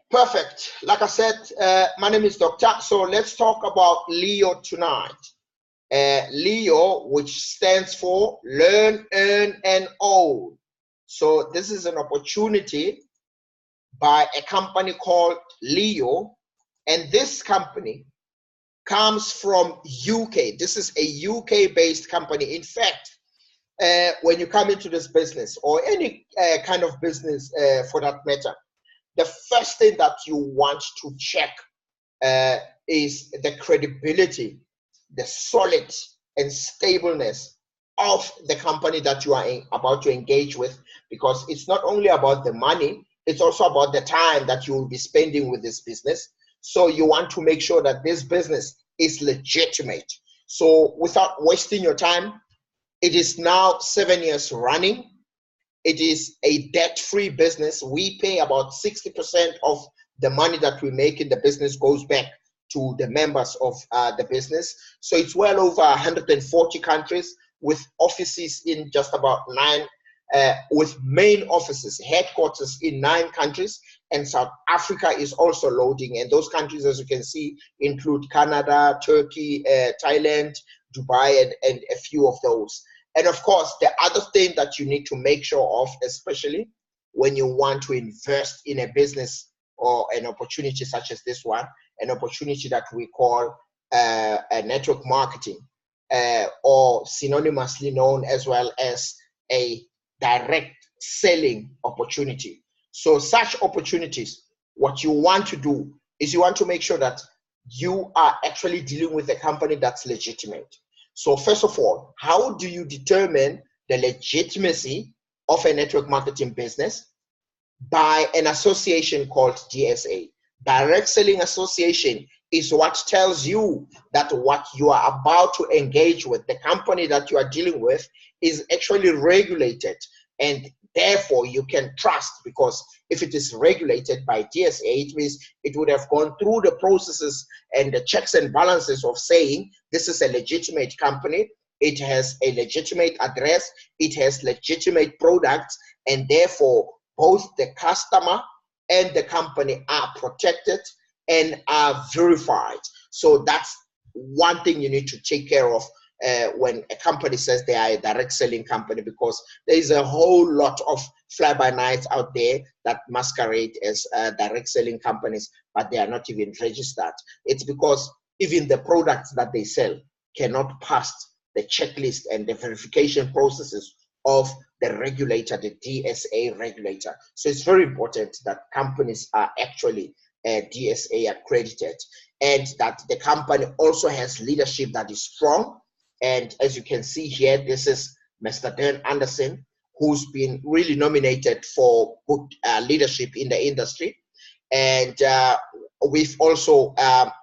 Perfect. Like I said, my name is Doctor. So let's talk about Leo tonight. Leo, which stands for Learn, Earn, and Own. So this is an opportunity by a company called Leo, and this company comes from UK. This is a UK-based company. In fact, when you come into this business or any kind of business for that matter, the first thing that you want to check uh, is the credibility, the solid and stableness of the company that you are about to engage with, because it's not only about the money, it's also about the time that you will be spending with this business. So you want to make sure that this business is legitimate. So without wasting your time, it is now 7 years running. It is a debt-free business. We pay about 60% of the money that we make in the business goes back to the members of the business. So it's well over 140 countries with offices in just about with main offices, headquarters in 9 countries, and South Africa is also loading. And those countries, as you can see, include Canada, Turkey, Thailand, Dubai, and a few of those. And of course, the other thing that you need to make sure of, especially when you want to invest in a business or an opportunity such as this one, an opportunity that we call a network marketing, or synonymously known as well as a direct selling opportunity. So such opportunities, what you want to do is you want to make sure that you are actually dealing with a company that's legitimate. So first of all, how do you determine the legitimacy of a network marketing business? By an association called DSA. Direct Selling Association is what tells you that what you are about to engage with, the company that you are dealing with, is actually regulated, and therefore you can trust, because if it is regulated by DSA, it means it would have gone through the processes and the checks and balances of saying this is a legitimate company, it has a legitimate address, it has legitimate products, and therefore both the customer and the company are protected and are verified. So that's one thing you need to take care of when a company says they are a direct selling company, because there is a whole lot of fly-by-nights out there that masquerade as direct selling companies, but they are not even registered. It's because even the products that they sell cannot pass the checklist and the verification processes of the regulator, the DSA regulator. So it's very important that companies are actually DSA accredited, and that the company also has leadership that is strong. And as you can see here, this is Mr. Dan Anderson, who's been really nominated for good leadership in the industry. And we've also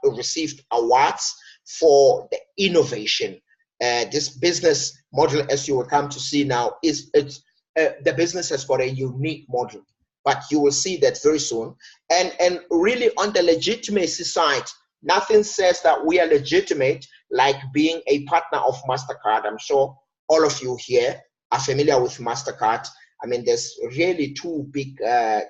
received awards for the innovation. This business model, as you will come to see now, is the business has got a unique model, but you will see that very soon. And really on the legitimacy side, nothing says that we are legitimate like being a partner of MasterCard. I'm sure all of you here are familiar with MasterCard. I mean, there's really 2 big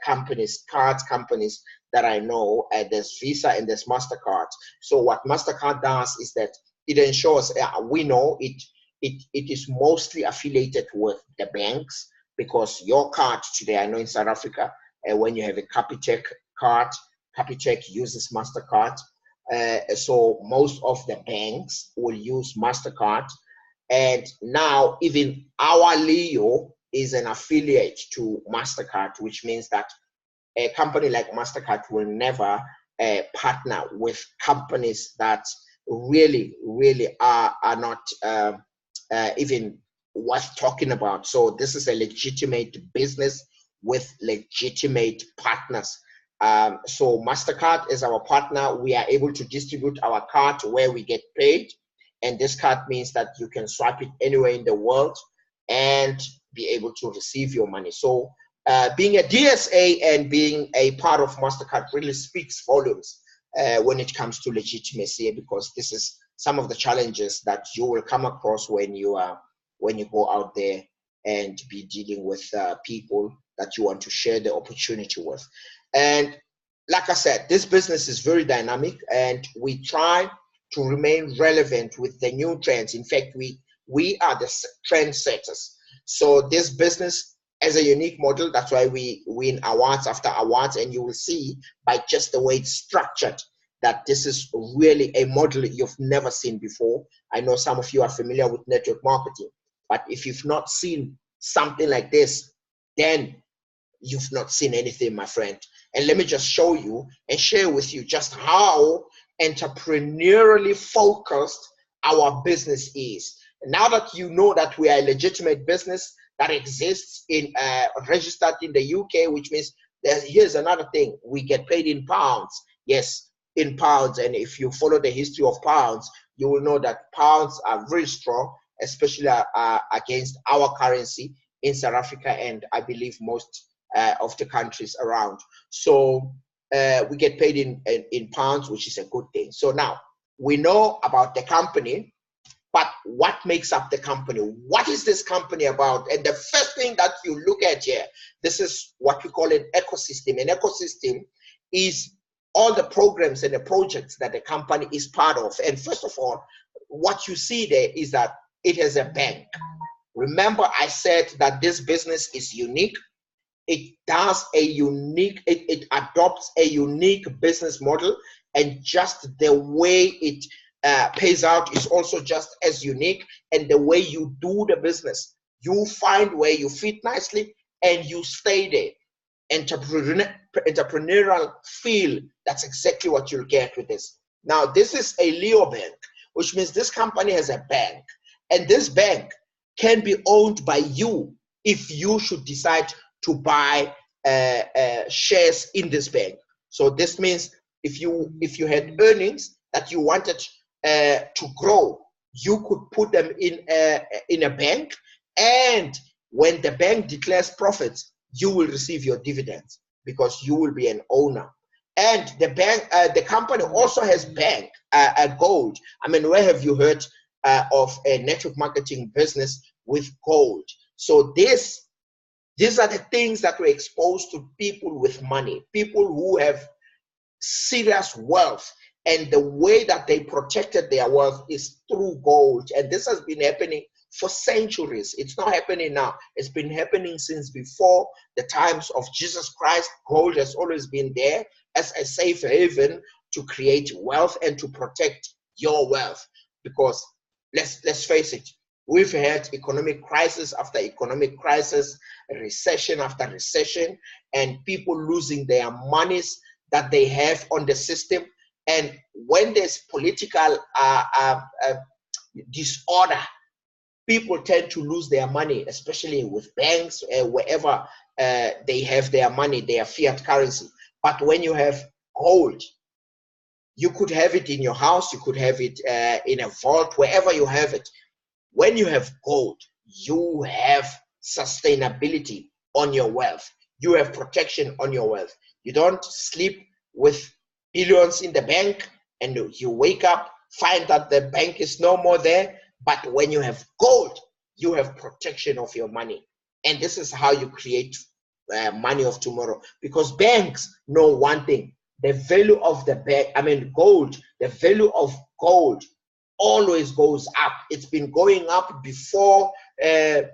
companies, cards companies that I know. There's Visa and there's MasterCard. So what MasterCard does is that it ensures, we know it is mostly affiliated with the banks, because your card today, I know in South Africa, when you have a Capitec card, Capitec uses MasterCard. So most of the banks will use MasterCard. And now even our Leo is an affiliate to MasterCard, which means that a company like MasterCard will never partner with companies that really are not even worth talking about. So this is a legitimate business with legitimate partners. So MasterCard is our partner. We are able to distribute our card where we get paid, and this card means that you can swipe it anywhere in the world and be able to receive your money. So being a DSA and being a part of MasterCard really speaks volumes when it comes to legitimacy, because this is some of the challenges that you will come across when you go out there and be dealing with people that you want to share the opportunity with. And like I said, this business is very dynamic, and we try to remain relevant with the new trends. In fact, we are the trend setters. So this business has a unique model. That's why we win awards after awards, and you will see by just the way it's structured that this is really a model you've never seen before. I know some of you are familiar with network marketing, but if you've not seen something like this, then you've not seen anything, my friend. And let me just show you and share with you just how entrepreneurially focused our business is. Now that you know that we are a legitimate business that exists in registered in the UK, which means here's another thing: we get paid in pounds. Yes, in pounds. And if you follow the history of pounds, you will know that pounds are very strong, especially against our currency in South Africa, and I believe most of the countries around. So we get paid in pounds, which is a good thing. So now we know about the company, but what makes up the company? What is this company about? And the first thing that you look at here, this is what we call an ecosystem. An ecosystem is all the programs and the projects that the company is part of. And first of all, what you see there is that it has a bank. Remember, I said that this business is unique. It does a unique, it adopts a unique business model, and just the way it pays out is also just as unique. And the way you do the business, you find where you fit nicely and you stay there. Entrepreneurial feel, that's exactly what you'll get with this. Now, this is a Leo bank, which means this company has a bank, and this bank can be owned by you if you should decide to buy shares in this bank. So this means if you had earnings that you wanted to grow, you could put them in a bank, and when the bank declares profits, you will receive your dividends because you will be an owner. And the bank, the company also has bank gold. I mean, where have you heard of a network marketing business with gold? So these are the things that were exposed to people with money, people who have serious wealth, and the way that they protected their wealth is through gold. And this has been happening for centuries. It's not happening now. It's been happening since before the times of Jesus Christ. Gold has always been there as a safe haven to create wealth and to protect your wealth. Because let's face it, we've had economic crisis after economic crisis, recession after recession, and people losing their monies that they have on the system. And when there's political disorder, people tend to lose their money, especially with banks, wherever they have their money, their fiat currency. But when you have gold, you could have it in your house, you could have it in a vault, wherever you have it. When you have gold, you have sustainability on your wealth. You have protection on your wealth. You don't sleep with billions in the bank and you wake up, find that the bank is no more there. But when you have gold, you have protection of your money. And this is how you create money of tomorrow. Because banks know one thing: the value of the bank, gold, the value of gold always goes up. It's been going up before the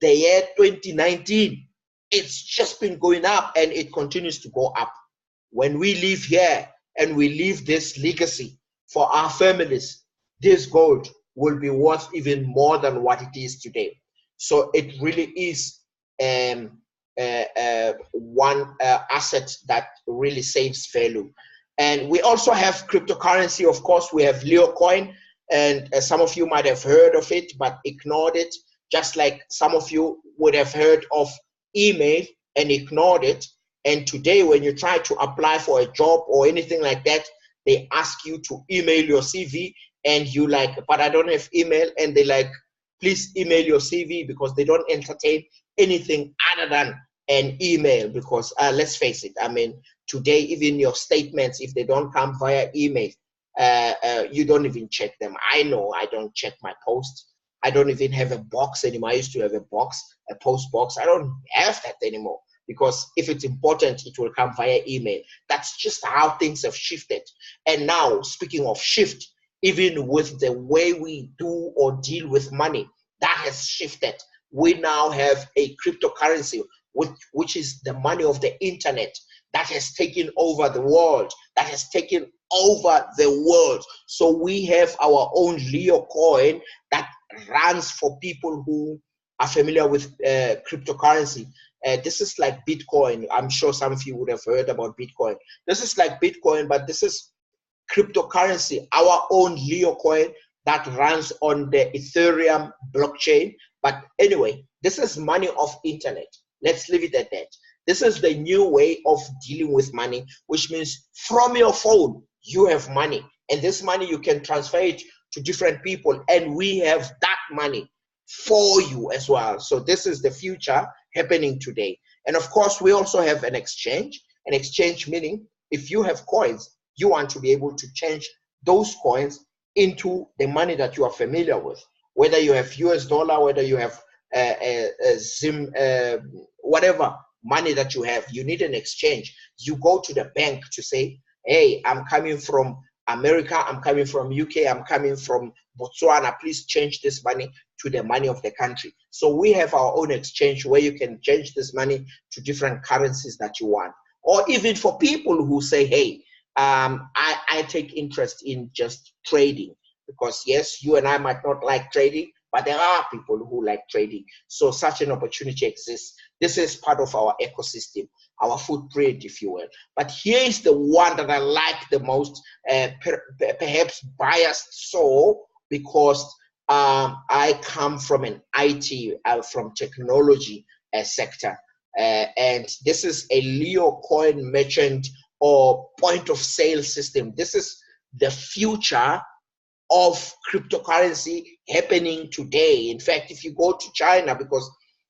year 2019. It's just been going up, and it continues to go up. When we live here and we leave this legacy for our families, this gold will be worth even more than what it is today. So it really is one asset that really saves value. And we also have cryptocurrency. Of course, we have Leo coin, and some of you might have heard of it but ignored it, just like some of you would have heard of email and ignored it. And today, when you try to apply for a job or anything like that, they ask you to email your CV, and you like, but I don't have email. And they like, please email your CV, because they don't entertain anything other than an email. Because let's face it, today, even your statements, if they don't come via email, you don't even check them. I know I don't check my posts. I don't even have a box anymore. I used to have a box, a post box. I don't have that anymore. because if it's important, it will come via email. That's just how things have shifted. And now, speaking of shift, even with the way we do or deal with money, that has shifted. We now have a cryptocurrency, which is the money of the internet, that has taken over the world, So we have our own Leo coin that runs for people who are familiar with cryptocurrency. This is like Bitcoin. I'm sure some of you would have heard about Bitcoin. This is like Bitcoin, but this is cryptocurrency, our own Leo coin that runs on the Ethereum blockchain. But anyway, this is money of internet. Let's leave it at that. This is the new way of dealing with money, which means from your phone, you have money. And this money, you can transfer it to different people. And we have that money for you as well. So this is the future happening today. And of course, we also have an exchange. An exchange meaning if you have coins, you want to be able to change those coins into the money that you are familiar with. Whether you have US dollar, whether you have Zim, whatever money that you have, you need an exchange. You go to the bank to say, hey, I'm coming from America, I'm coming from UK, I'm coming from Botswana, please change this money to the money of the country. So we have our own exchange where you can change this money to different currencies that you want. Or even for people who say, hey, I take interest in just trading, because yes, you and I might not like trading, but there are people who like trading. So such an opportunity exists. This is part of our ecosystem, our footprint, if you will. But here is the one that I like the most, perhaps biased so, because I come from an IT, from technology sector. And this is a Leo coin merchant or point of sale system. This is the future of cryptocurrency happening today. In fact, if you go to China, because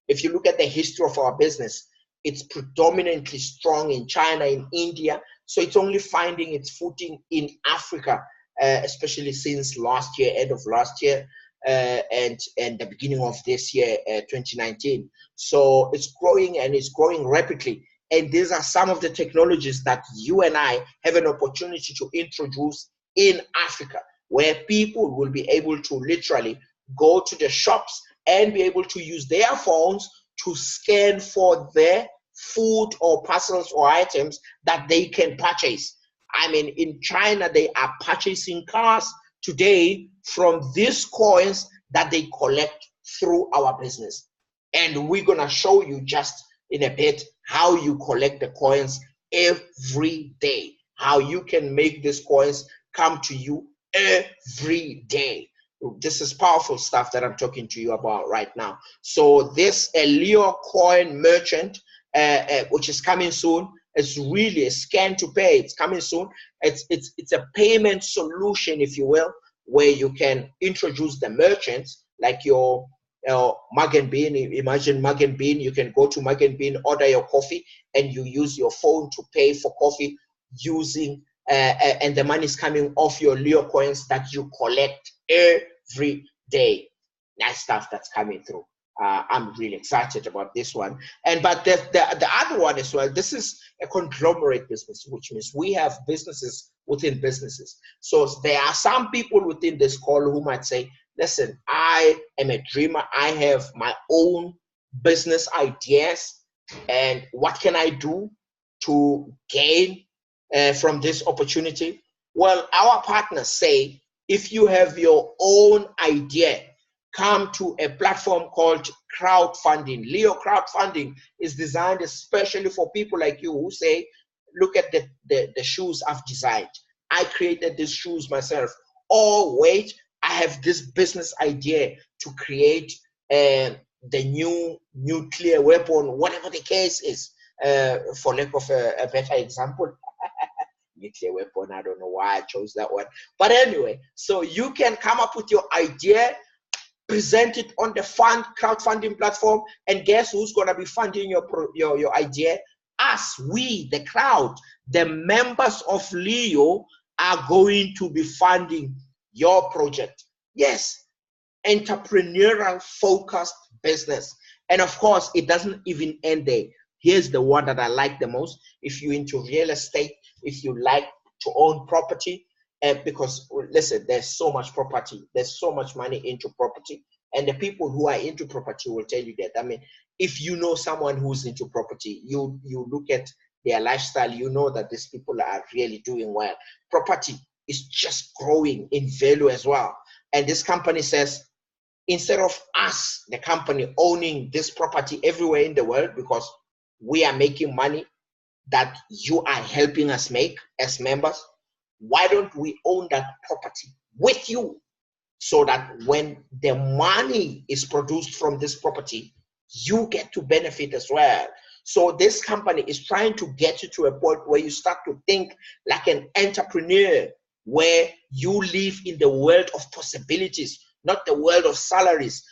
if you look at the history of our business, it's predominantly strong in China, in India. So it's only finding its footing in Africa, especially since last year, end of last year, and the beginning of this year, 2019. So it's growing, and it's growing rapidly. And these are some of the technologies that you and I have an opportunity to introduce in Africa, where people will be able to literally go to the shops and be able to use their phones to scan for their food or parcels or items that they can purchase. I mean, in China, they are purchasing cars today from these coins that they collect through our business. And we're going to show you just in a bit how you collect the coins every day, how you can make these coins come to you every day. This is powerful stuff that I'm talking to you about right now. So this Leo coin merchant, which is coming soon, is really a scan to pay. It's coming soon. It's a payment solution, if you will, where you can introduce the merchants like your Mug and Bean. Imagine Mug and Bean. You can go to Mug and Bean, order your coffee, and you use your phone to pay for coffee using and the money is coming off your Leo coins that you collect every day. Nice stuff that's coming through. I'm really excited about this one. But the other one as well, this is a conglomerate business, which means we have businesses within businesses. So there are some people within this call who might say, listen, I am a dreamer. I have my own business ideas. And what can I do to gain from this opportunity? Well, our partners say, if you have your own idea, come to a platform called crowdfunding. Leo crowdfunding is designed especially for people like you who say, look at the shoes I've designed. I created these shoes myself. Or wait, I have this business idea to create the new nuclear weapon, whatever the case is, for lack of a better example. Nuclear weapon, I don't know why I chose that one. But anyway, so you can come up with your idea, present it on the crowdfunding platform, and guess who's going to be funding your idea? Us, we, the crowd, the members of Leo are going to be funding your project. Yes, entrepreneurial focused business. And of course, it doesn't even end there. here's the one that I like the most. If you're into real estate, if you like to own property, because listen, there's so much property, there's so much money into property, and the people who are into property will tell you that. I mean, if you know someone who's into property, you look at their lifestyle, you know that these people are really doing well. Property is just growing in value as well. And this company says, instead of us, the company, owning this property everywhere in the world, because we are making money that you are helping us make as members, why don't we own that property with you, so that when the money is produced from this property, you get to benefit as well. So this company is trying to get you to a point where you start to think like an entrepreneur, where you live in the world of possibilities, not the world of salaries.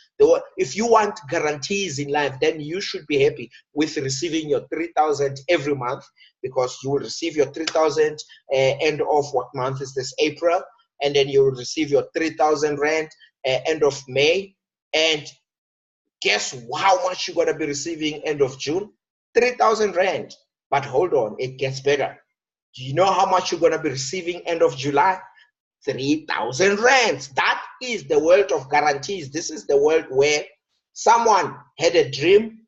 If you want guarantees in life, then you should be happy with receiving your 3,000 every month, because you will receive your 3,000 end of what month is this? April. And then you will receive your 3,000 rand end of May. And guess how much you're going to be receiving end of June? 3,000 rand. But hold on, it gets better. Do you know how much you're going to be receiving end of July? 3,000 rands. That is the world of guarantees. This is the world where someone had a dream,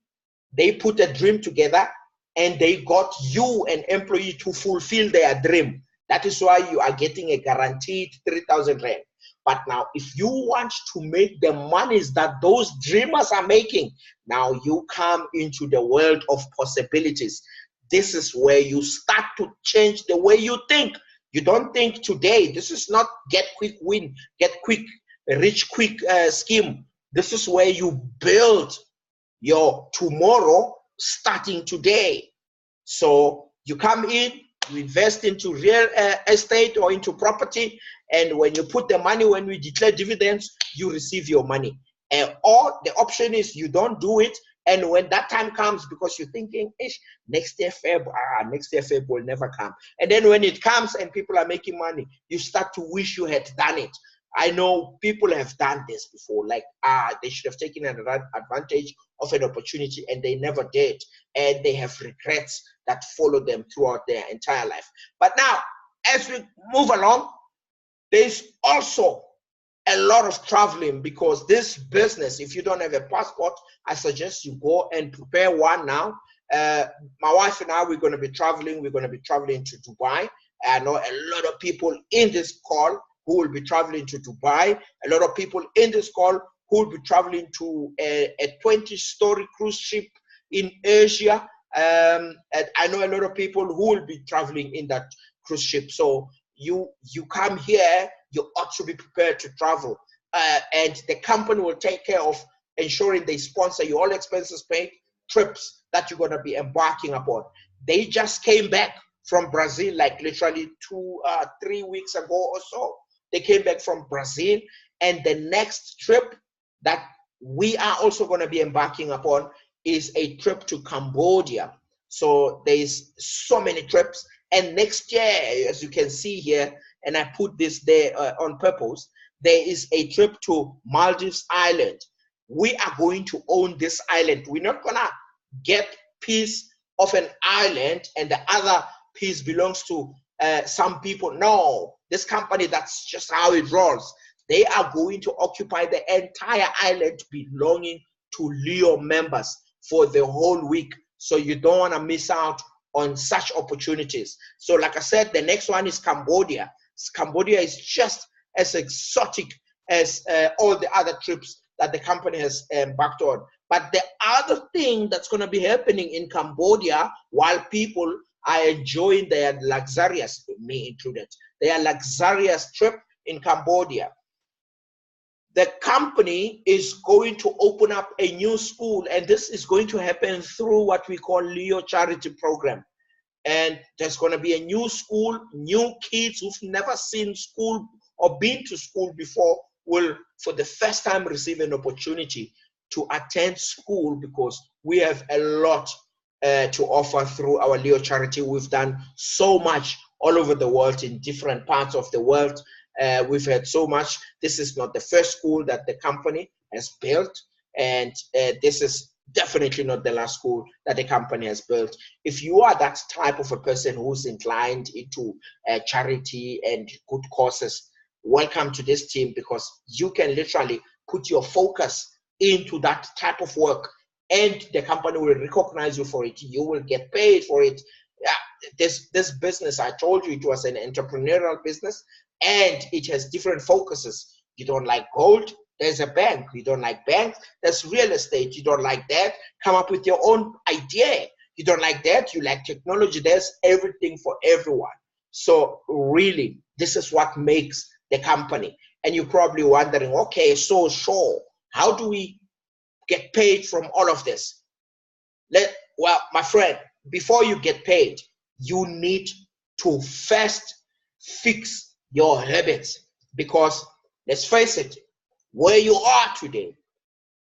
they put a dream together, and they got you, an employee, to fulfill their dream. That is why you are getting a guaranteed 3,000 rand. But now, if you want to make the monies that those dreamers are making, now you come into the world of possibilities. This is where you start to change the way you think. You don't think today. This is not get quick win, get quick, rich quick scheme. This is where you build your tomorrow starting today. So you come in, you invest into real estate or into property, and when you put the money, when we declare dividends, you receive your money. Or the option is you don't do it, and when that time comes, because you're thinking, next year Feb will never come. And then when it comes and people are making money, you start to wish you had done it. I know people have done this before, like they should have taken advantage of an opportunity and they never did. And they have regrets that follow them throughout their entire life. But now, as we move along, there's also a lot of traveling, because this business, if you don't have a passport, I suggest you go and prepare one now. My wife and I, we're going to be traveling. We're going to be traveling to Dubai. I know a lot of people in this call who will be traveling to Dubai. A lot of people in this call who will be traveling to a 20-story cruise ship in Asia. And I know a lot of people who will be traveling in that cruise ship. So you come here, you ought to be prepared to travel. And the company will take care of ensuring they sponsor you all expenses paid trips that you're going to be embarking upon. They just came back from Brazil, like literally 3 weeks ago or so. They came back from Brazil, and the next trip that we are also going to be embarking upon is a trip to Cambodia. So there's so many trips, and next year, as you can see here, and I put this there on purpose, there is a trip to Maldives Island. We are going to own this island. We're not gonna get piece of an island and the other piece belongs to some people. No, this company, that's just how it rolls. They are going to occupy the entire island belonging to Leo members for the whole week. So you don't want to miss out on such opportunities. So like I said, the next one is Cambodia. Cambodia is just as exotic as all the other trips that the company has embarked on. But the other thing that's going to be happening in Cambodia, while people are enjoying their luxurious, me included, their luxurious trip in Cambodia, the company is going to open up a new school, and this is going to happen through what we call Leo Charity Program. And there's going to be a new school. New kids who've never seen school or been to school before will, for the first time, receive an opportunity to attend school, because we have a lot to offer through our Leo Charity. We've done so much all over the world, in different parts of the world. We've had so much. This is not the first school that the company has built, and this is definitely not the last school that the company has built. If you are that type of a person who's inclined into charity and good causes, welcome to this team, because you can literally put your focus into that type of work and the company will recognize you for it. You will get paid for it. Yeah, this business, I told you, it was an entrepreneurial business and it has different focuses. You don't like gold, there's a bank. You don't like banks, there's real estate. You don't like that, come up with your own idea. You don't like that, you like technology, there's everything for everyone. So really, this is what makes the company. And you're probably wondering, okay, so sure, how do we get paid from all of this? Well, my friend, before you get paid, you need to first fix your habits, because let's face it, where you are today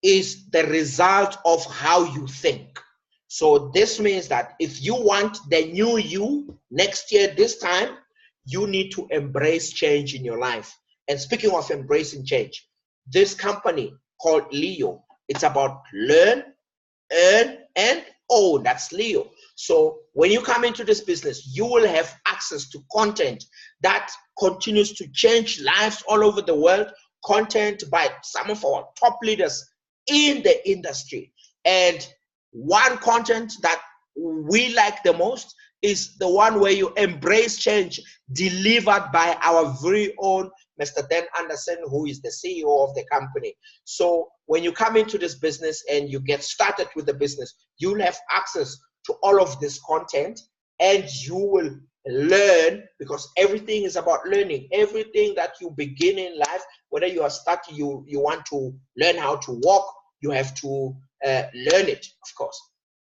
is the result of how you think. So this means that if you want the new you next year, this time, you need to embrace change in your life. And speaking of embracing change, this company called Leo, it's about learn, earn, and own. That's Leo. So when you come into this business, you will have access to content that continues to change lives all over the world, content by some of our top leaders in the industry. And one content that we like the most is the one where you embrace change, delivered by our very own Mr. Dan Anderson, who is the CEO of the company. So when you come into this business and you get started with the business, you'll have access to all of this content and you will learn, because everything is about learning. Everything that you begin in life, whether you are starting, you want to learn how to walk, you have to learn it, of course.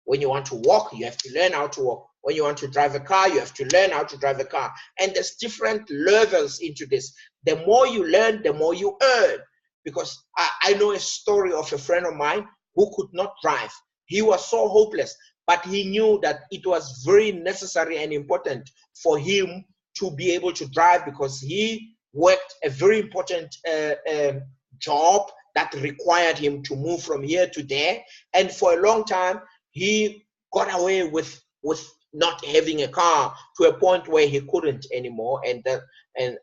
When you want to walk, you have to learn how to walk. When you want to drive a car, you have to learn how to drive a car. And there's different levels into this. The more you learn, the more you earn. Because I know a story of a friend of mine who could not drive. He was so hopeless, but he knew that it was very necessary and important for him to be able to drive, because he worked a very important job that required him to move from here to there. And for a long time, he got away with not having a car, to a point where he couldn't anymore. And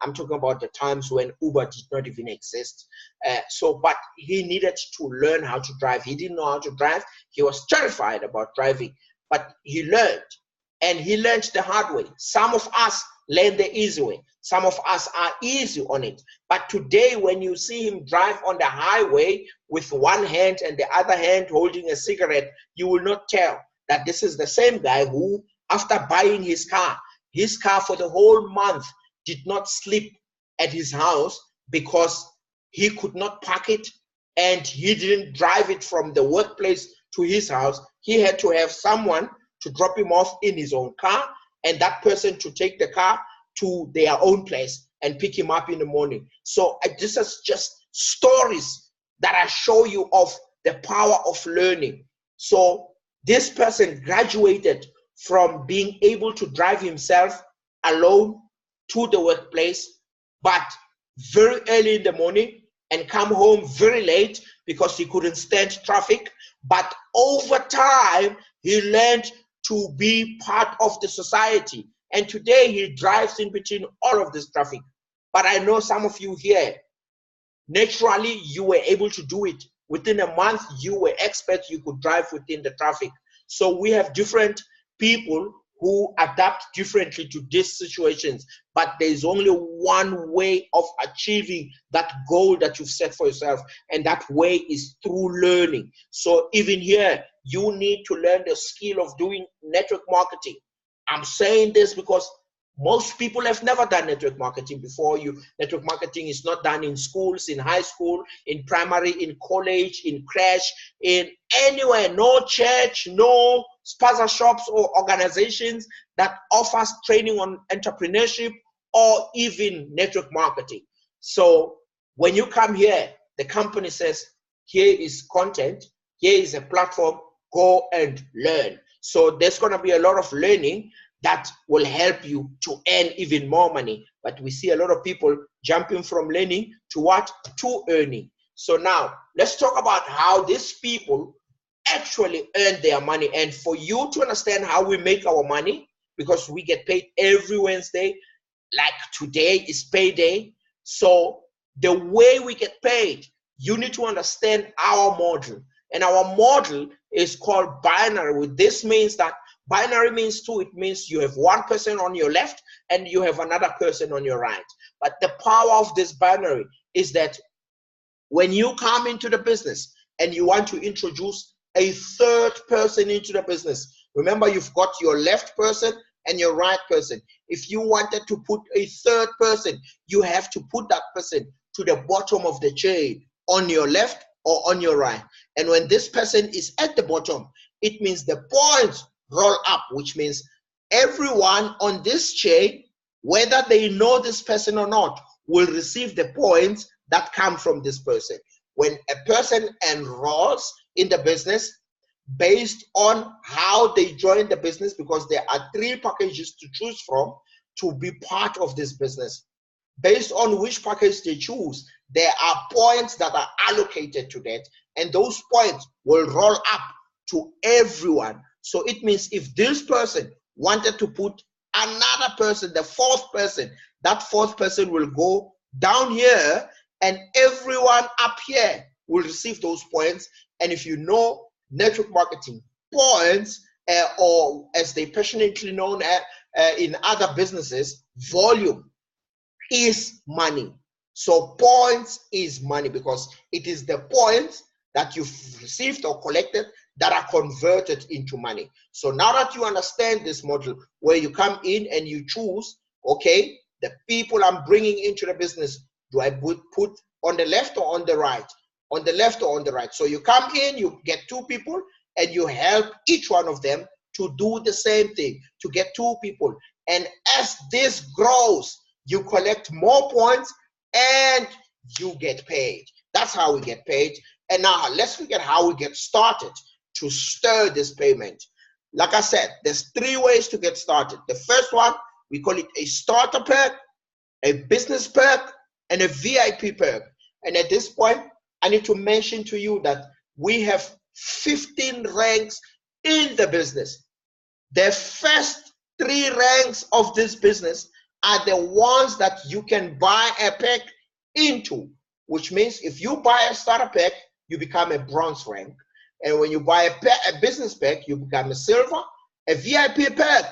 I'm talking about the times when Uber did not even exist. But he needed to learn how to drive. He didn't know how to drive. He was terrified about driving, but he learned, and he learned the hard way. Some of us learn the easy way. Some of us are easy on it. But today, when you see him drive on the highway with one hand and the other hand holding a cigarette, you will not tell that this is the same guy who, after buying his car for the whole month, did not sleep at his house because he could not park it, and he didn't drive it from the workplace to his house. He had to have someone to drop him off in his own car, and that person to take the car to their own place and pick him up in the morning. So this is just stories that I show you of the power of learning. So this person graduated from being able to drive himself alone to the workplace, but very early in the morning, and come home very late because he couldn't stand traffic. But over time, he learned to be part of the society. And today he drives in between all of this traffic. But I know some of you here, naturally, you were able to do it. Within a month, you were experts, you could drive within the traffic. So we have different people who adapt differently to these situations, but there's only one way of achieving that goal that you've set for yourself, and that way is through learning. So even here, you need to learn the skill of doing network marketing. I'm saying this because most people have never done network marketing before. Network marketing is not done in schools, in high school, in primary, in college, in crash, in anywhere. No church, no sponsor shops or organizations that offers training on entrepreneurship or even network marketing. So when you come here, the company says, here is content, here is a platform, go and learn. So there's going to be a lot of learning that will help you to earn even more money. But we see a lot of people jumping from learning to what? To earning. So now let's talk about how these people actually earn their money. And for you to understand how we make our money, because we get paid every Wednesday, like today is payday. So the way we get paid, you need to understand our model. And our model is called binary. This means that binary means two. It means you have one person on your left and you have another person on your right. But the power of this binary is that when you come into the business and you want to introduce a third person into the business, remember you've got your left person and your right person. If you wanted to put a third person, you have to put that person to the bottom of the chain on your left or on your right. And when this person is at the bottom, it means the points roll up, which means everyone on this chain, whether they know this person or not, will receive the points that come from this person. When a person enrolls in the business, based on how they join the business, because there are 3 packages to choose from to be part of this business. Based on which package they choose, there are points that are allocated to that, and those points will roll up to everyone. So it means if this person wanted to put another person, the 4th person, that 4th person will go down here and everyone up here will receive those points. And if you know network marketing, points, or as they passionately known in other businesses, volume is money. So points is money, because it is the points that you've received or collected that are converted into money. So now that you understand this model, where you come in and you choose, okay, the people I'm bringing into the business, do I put on the left or on the right? On the left or on the right? So you come in, you get 2 people, and you help each one of them to do the same thing, to get 2 people. And as this grows, you collect more points and you get paid. That's how we get paid. And now let's look at how we get started to stir this payment. Like I said, there's 3 ways to get started. The first one, we call it a starter perk, a business perk, and a VIP perk. And at this point, I need to mention to you that we have 15 ranks in the business. The first 3 ranks of this business are the ones that you can buy a pack into, which means if you buy a starter pack, you become a bronze rank. And when you buy a business pack, you become a silver. A VIP pack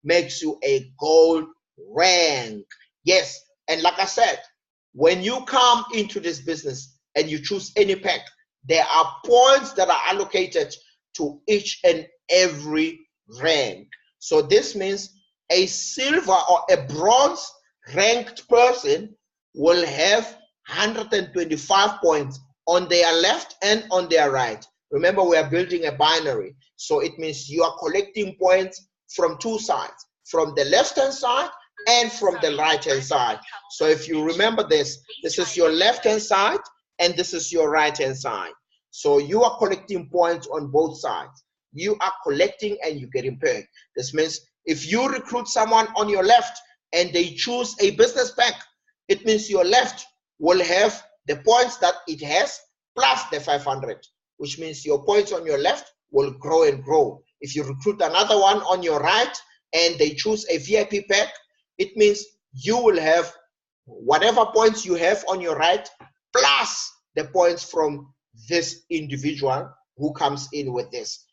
makes you a gold rank. Yes, and like I said, when you come into this business and you choose any pack, there are points that are allocated to each and every rank. So this means a silver or a bronze ranked person will have 125 points on their left and on their right. Remember, we are building a binary. So it means you are collecting points from 2 sides, from the left-hand side and from the right-hand side. So if you remember this is your left-hand side and this is your right-hand side. So you are collecting points on both sides. You are collecting and you're getting paid. This means if you recruit someone on your left and they choose a business pack, it means your left will have the points that it has plus the 500, which means your points on your left will grow and grow. If you recruit another one on your right and they choose a VIP pack, it means you will have whatever points you have on your right plus the points from this individual who comes in with this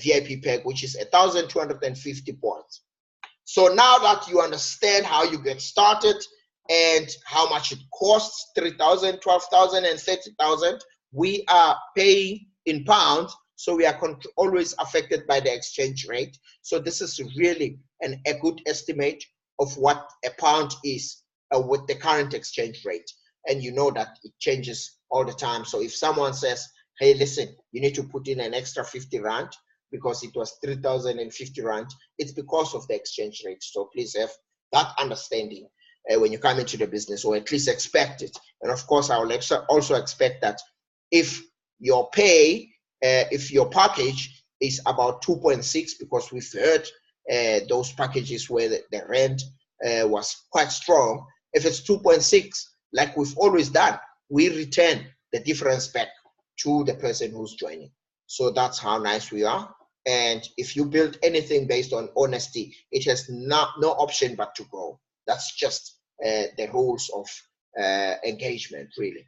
VIP pack, which is 1,250 points. So now that you understand how you get started and how much it costs, 3,000, 12,000, and 30,000, we are paying in pounds, so we are always affected by the exchange rate. So this is really a good estimate of what a pound is with the current exchange rate. And you know that it changes all the time. So if someone says, hey, listen, you need to put in an extra 50 rand because it was 3,050 rand, it's because of the exchange rate. So please have that understanding when you come into the business, or at least expect it. And of course, I will also expect that if your pay, if your package is about 2.6, because we've heard those packages where the rent was quite strong. If it's 2.6, like we've always done, we return the difference back to the person who's joining. So that's how nice we are. And if you build anything based on honesty, it has no option but to grow. That's just the rules of engagement, really.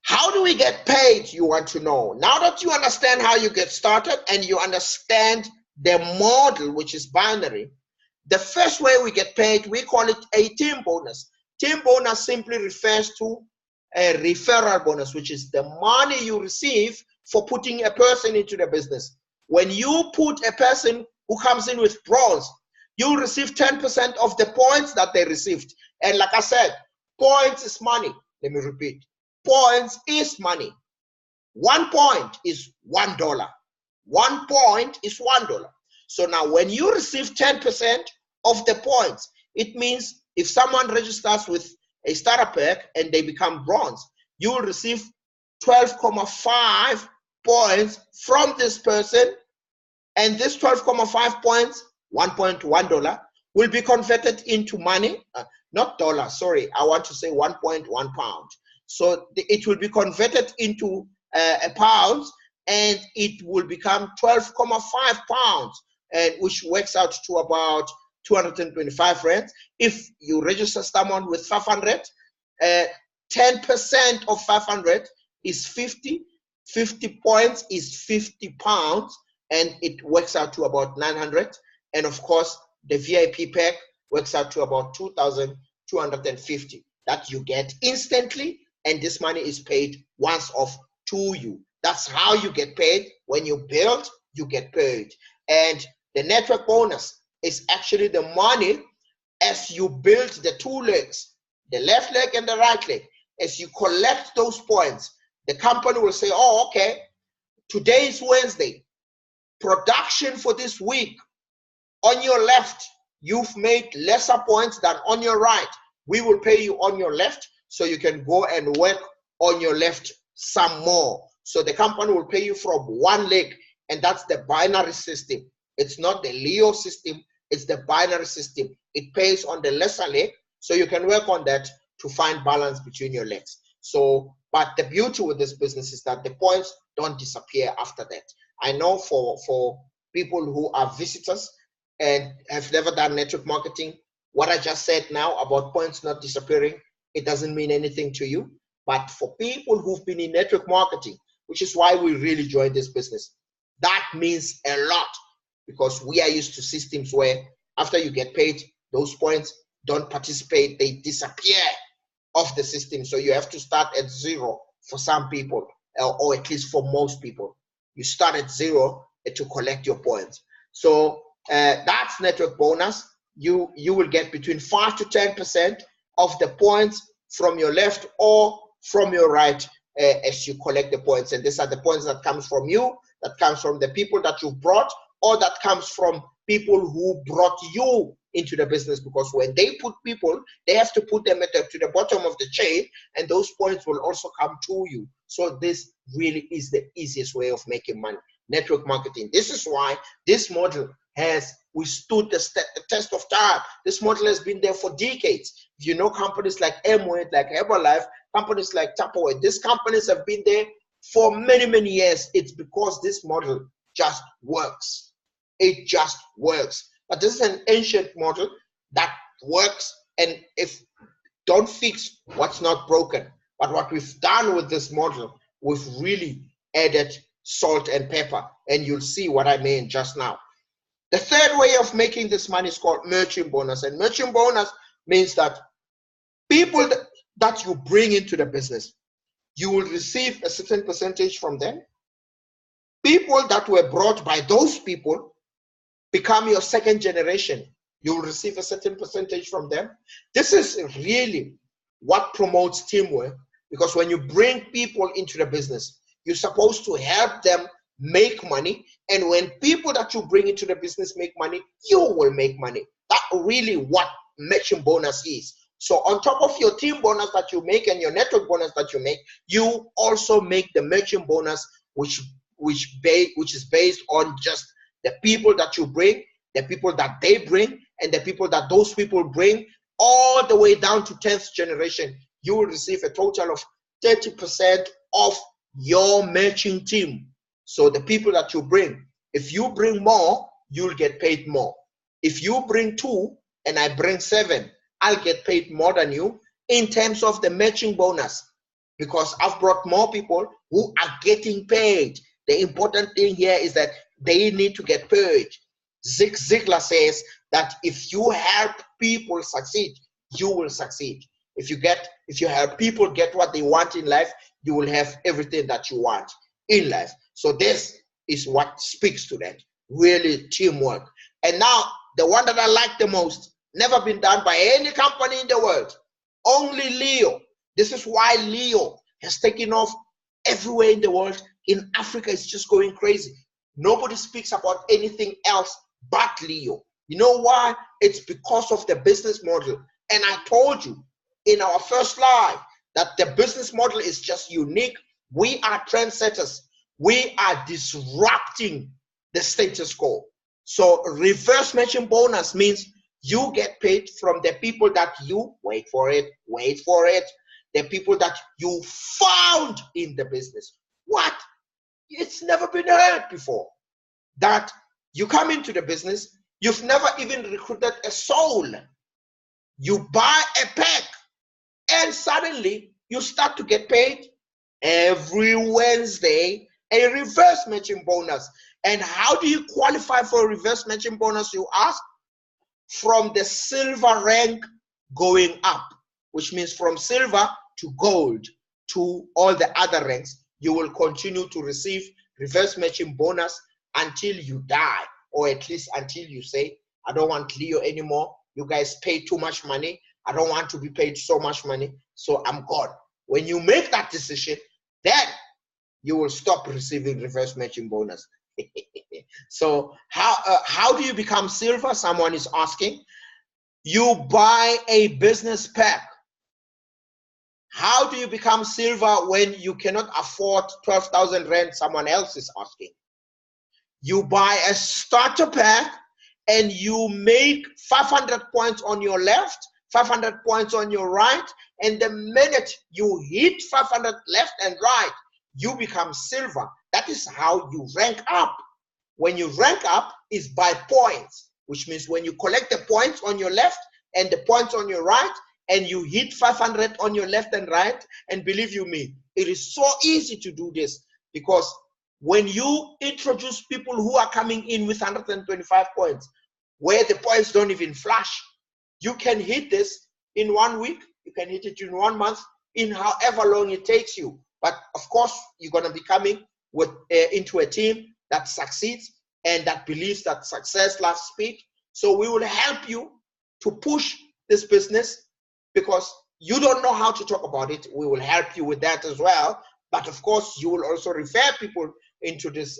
How do we get paid, you want to know? Now that you understand how you get started and you understand the model, which is binary, the first way we get paid, we call it a team bonus. Team bonus simply refers to a referral bonus, which is the money you receive for putting a person into the business. When you put a person who comes in with bronze, you receive 10% of the points that they received. And like I said, points is money. Let me repeat. Points is money. 1 point is $1. 1 point is $1. So now when you receive 10% of the points, it means if someone registers with a starter pack and they become bronze, you will receive 12.5 points from this person, and this 12.5 points, $1.1, will be converted into money, not dollars, sorry, I want to say 1.1 pound. So it will be converted into a pounds, and it will become 12.5 pounds, and which works out to about 225 rands. If you register someone with 500, 10% of 500 is 50. 50 points is 50 pounds, and it works out to about 900. And of course, the VIP pack works out to about 2,250 that you get instantly, and this money is paid once off to you. That's how you get paid. When you build, you get paid. And the network bonus is actually the money as you build the two legs, the left leg and the right leg. As you collect those points, the company will say, oh, okay, today is Wednesday. Production for this week, on your left, you've made lesser points than on your right. We will pay you on your left so you can go and work on your left some more. So the company will pay you from one leg, and that's the binary system. It's not the Leo system, it's the binary system. It pays on the lesser leg, so you can work on that to find balance between your legs. So, but the beauty with this business is that the points don't disappear after that. I know for people who are visitors and have never done network marketing, what I just said now about points not disappearing, it doesn't mean anything to you. But for people who've been in network marketing, which is why we really joined this business, that means a lot, because we are used to systems where after you get paid, those points don't participate, they disappear off the system. So you have to start at zero for some people, or at least for most people. You start at zero to collect your points. So that's network bonus. You will get between 5 to 10% of the points from your left or from your right as you collect the points. And these are the points that comes from you, that comes from the people that you brought, or that comes from people who brought you into the business, because when they put people, they have to put them to the bottom of the chain, and those points will also come to you. So this really is the easiest way of making money, network marketing. This is why this model has withstood the test of time. This model has been there for decades. You know, companies like Amway, like Herbalife, companies like Tupperware, these companies have been there for many, many years. It's because this model just works. It just works. But this is an ancient model that works, and if don't fix what's not broken. But what we've done with this model, we've really added salt and pepper, and you'll see what I mean just now. The third way of making this money is called merchant bonus, and merchant bonus means that people that you bring into the business, you will receive a certain percentage from them. People that were brought by those people become your second generation. You will receive a certain percentage from them. This is really what promotes teamwork, because when you bring people into the business, you're supposed to help them make money. And when people that you bring into the business make money, you will make money. That's really what merchant bonus is. So on top of your team bonus that you make and your network bonus that you make, you also make the merchant bonus, which is based on just the people that you bring, the people that they bring, and the people that those people bring, all the way down to 10th generation. You will receive a total of 30% of your matching team. So the people that you bring, if you bring more, you'll get paid more. If you bring 2 and I bring 7, I'll get paid more than you in terms of the matching bonus, because I've brought more people who are getting paid. The important thing here is that they need to get paid. Zig Ziglar says that if you help people succeed, you will succeed. If you help people get what they want in life, you will have everything that you want in life. So this is what speaks to that, really teamwork. And now the one that I like the most, never been done by any company in the world, only Leo. This is why Leo has taken off everywhere in the world. In Africa, it's just going crazy. Nobody speaks about anything else but Leo. You know why? It's because of the business model. And I told you in our first live that the business model is just unique. We are trendsetters. We are disrupting the status quo. So reverse matching bonus means you get paid from the people that you, wait for it, the people that you found in the business. What? It's never been heard before. That you come into the business, you've never even recruited a soul. You buy a pack and suddenly you start to get paid every Wednesday, a reverse matching bonus. And how do you qualify for a reverse matching bonus, you ask? From the silver rank going up, which means from silver to gold to all the other ranks, you will continue to receive reverse matching bonus until you die, or at least until you say, I don't want Leo anymore. You guys pay too much money. I don't want to be paid so much money, so I'm gone. When you make that decision, then you will stop receiving reverse matching bonus. So how do you become silver? Someone is asking. You buy a business pack. How do you become silver when you cannot afford 12,000 rand? Someone else is asking. You buy a starter pack and you make 500 points on your left, 500 points on your right, and the minute you hit 500 left and right, you become silver. That is how you rank up. When you rank up is by points, which means when you collect the points on your left and the points on your right, and you hit 500 on your left and right, and believe you me, it is so easy to do this, because when you introduce people who are coming in with 125 points, where the points don't even flash, you can hit this in 1 week, you can hit it in 1 month, in however long it takes you. But of course, you're going to be coming with into a team that succeeds and that believes that success last speed. So we will help you to push this business, because you don't know how to talk about it. We will help you with that as well. But of course, you will also refer people into this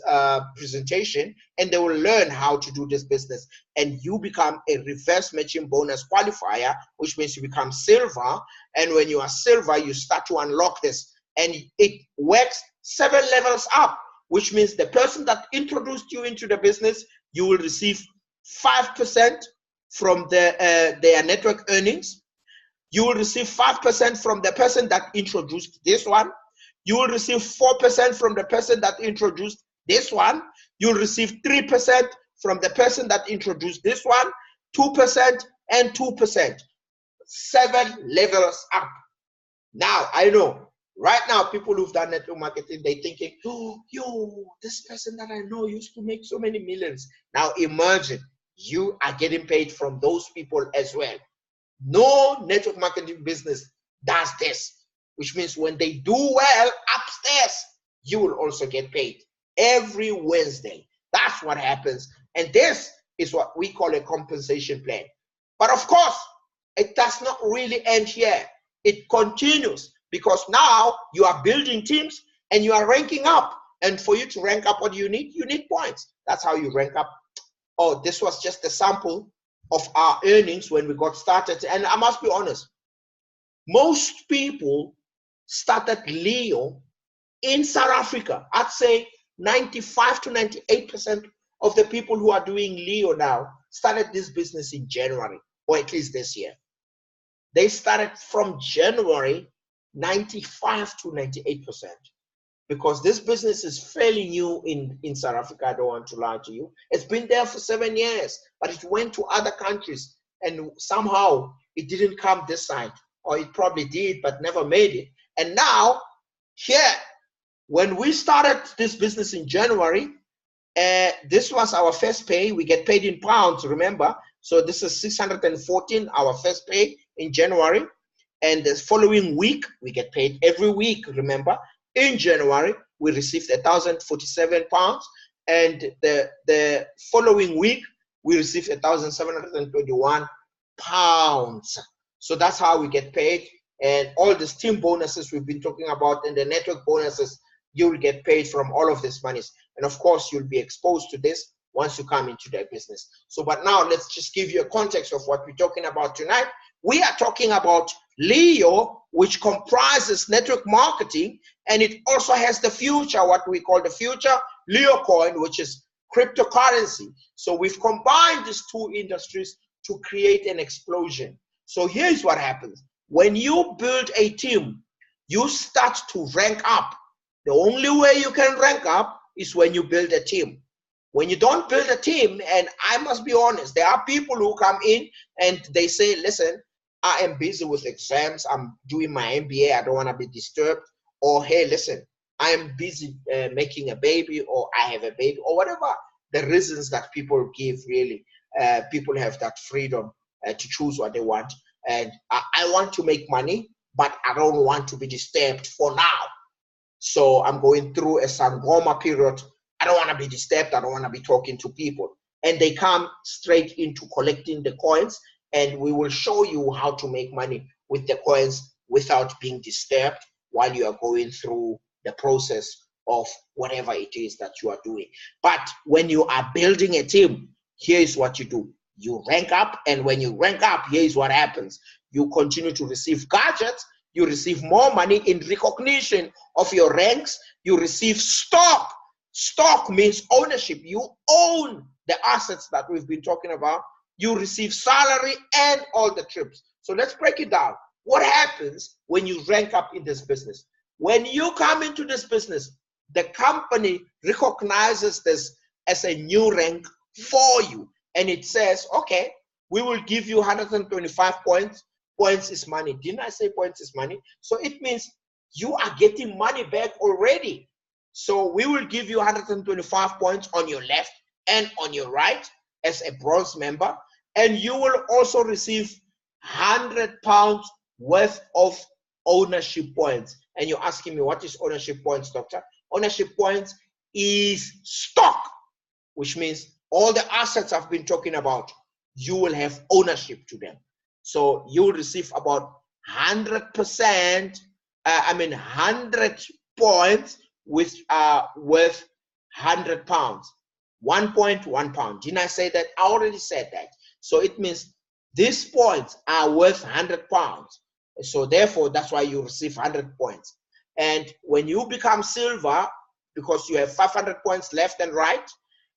presentation, and they will learn how to do this business. And you become a reverse matching bonus qualifier, which means you become silver. And when you are silver, you start to unlock this. And it works 7 levels up, which means the person that introduced you into the business, you will receive 5% from their network earnings. You will receive 5% from the person that introduced this one. You will receive 4% from the person that introduced this one. You will receive 3% from the person that introduced this one, 2% and 2%. 7 levels up. Now, I know, right now, people who've done network marketing, they're thinking, oh, yo, this person that I know used to make so many millions. Now, imagine you are getting paid from those people as well. No network marketing business does this, which means when they do well upstairs, you will also get paid every Wednesday. That's what happens. And this is what we call a compensation plan. But of course, it does not really end here. It continues, because now you are building teams and you are ranking up. And for you to rank up, what do you need? You need points. That's how you rank up. Oh, this was just a sample of our earnings when we got started. And I must be honest, most people started Leo in South Africa. I'd say 95 to 98% of the people who are doing Leo now started this business in January, or at least this year. They started from January, 95 to 98%, because this business is fairly new in South Africa. I don't want to lie to you. It's been there for 7 years, but it went to other countries and somehow it didn't come this side, or it probably did, but never made it. And now here, when we started this business in January, this was our first pay. We get paid in pounds, remember? So this is 614, our first pay in January. And the following week, we get paid every week, remember? In January, we received 1,047 pounds. And the following week, we received 1,721 pounds. So that's how we get paid. And all the team bonuses we've been talking about and the network bonuses, you will get paid from all of these monies. And of course, you'll be exposed to this once you come into their business. So, but now let's just give you a context of what we're talking about tonight. We are talking about Leo, which comprises network marketing, and it also has the future, what we call the future Leo coin, which is cryptocurrency. So we've combined these two industries to create an explosion. So here's what happens. When you build a team, you start to rank up. The only way you can rank up is when you build a team. When you don't build a team, and I must be honest, there are people who come in and they say, listen, I am busy with exams, I'm doing my MBA, I don't want to be disturbed. Or, hey, listen, I am busy making a baby, or I have a baby, or whatever the reasons that people give, really. People have that freedom to choose what they want. And I want to make money, but I don't want to be disturbed for now. So I'm going through a Sangoma period. I don't want to be disturbed. I don't want to be talking to people. And they come straight into collecting the coins, and we will show you how to make money with the coins without being disturbed while you are going through the process of whatever it is that you are doing. But when you are building a team, here is what you do. You rank up, and when you rank up, here is what happens. You continue to receive gadgets. You receive more money in recognition of your ranks. You receive stock. Stock means ownership. You own the assets that we've been talking about. You receive salary and all the trips. So let's break it down. What happens when you rank up in this business? When you come into this business, the company recognizes this as a new rank for you. And it says, okay, we will give you 125 points. Points is money. Didn't I say points is money? So it means you are getting money back already. So we will give you 125 points on your left and on your right as a bronze member. And you will also receive 100 pounds worth of ownership points. And you're asking me, what is ownership points, doctor? Ownership points is stock, which means all the assets I've been talking about, you will have ownership to them. So you will receive about 100%, 100 points with worth 100 pounds. 1 point, 1 pound. Didn't I say that? I already said that. So it means these points are worth 100 pounds. So therefore, that's why you receive 100 points. And when you become silver, because you have 500 points left and right,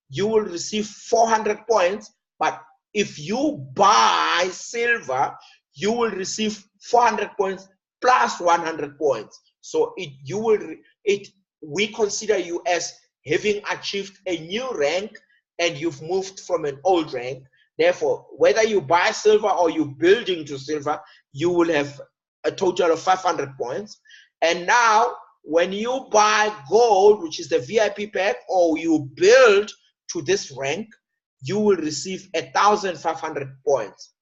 you will receive 400 points. But if you buy silver, you will receive 400 points plus 100 points. So we consider you as having achieved a new rank, and you've moved from an old rank. Therefore, whether you buy silver or you're building to silver, you will have a total of 500 points. And now, when you buy gold, which is the VIP pack, or you build to this rank, you will receive 1,500 points,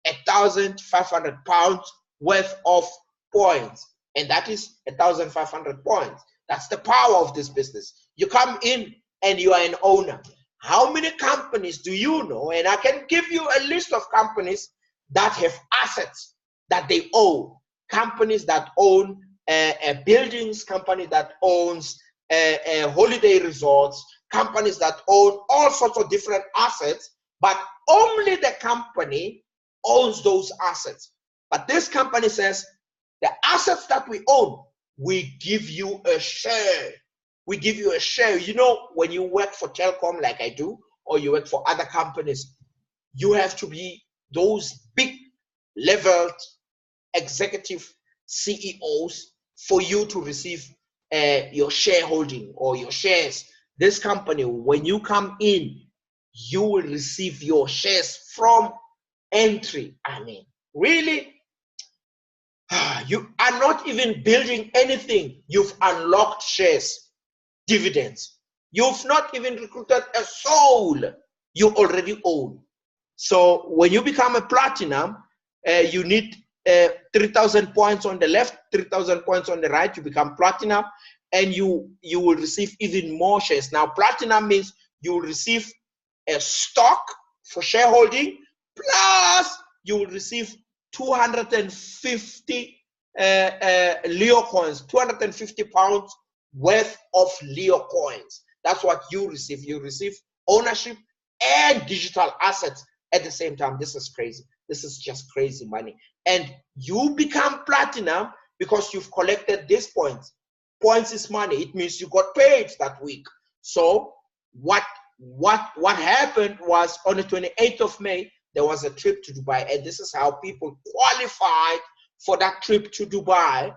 1,500 pounds worth of points. And that is 1,500 points. That's the power of this business. You come in and you are an owner. How many companies do you know? And I can give you a list of companies that have assets that they own. Companies that own buildings, company that owns holiday resorts, companies that own all sorts of different assets, but only the company owns those assets. But this company says, the assets that we own, we give you a share. We give you a share. You know, when you work for Telkom like I do, or you work for other companies, you have to be those big leveled executive CEOs for you to receive your shareholding or your shares. This company, when you come in, you will receive your shares from entry. I mean, really? You are not even building anything. You've unlocked shares, dividends. You've not even recruited a soul. You already own. So when you become a platinum, you need 3,000 points on the left, 3,000 points on the right. You become platinum, and you will receive even more shares. Now, platinum means you will receive a stock for shareholding, plus you will receive 250 Leo coins, 250 pounds worth of Leo coins. That's what you receive. You receive ownership and digital assets at the same time. This is crazy. This is just crazy money. And you become platinum because you've collected these points. Points is money. It means you got paid that week. So what happened was on the 28th of May, there was a trip to Dubai, and this is how people qualified for that trip to Dubai,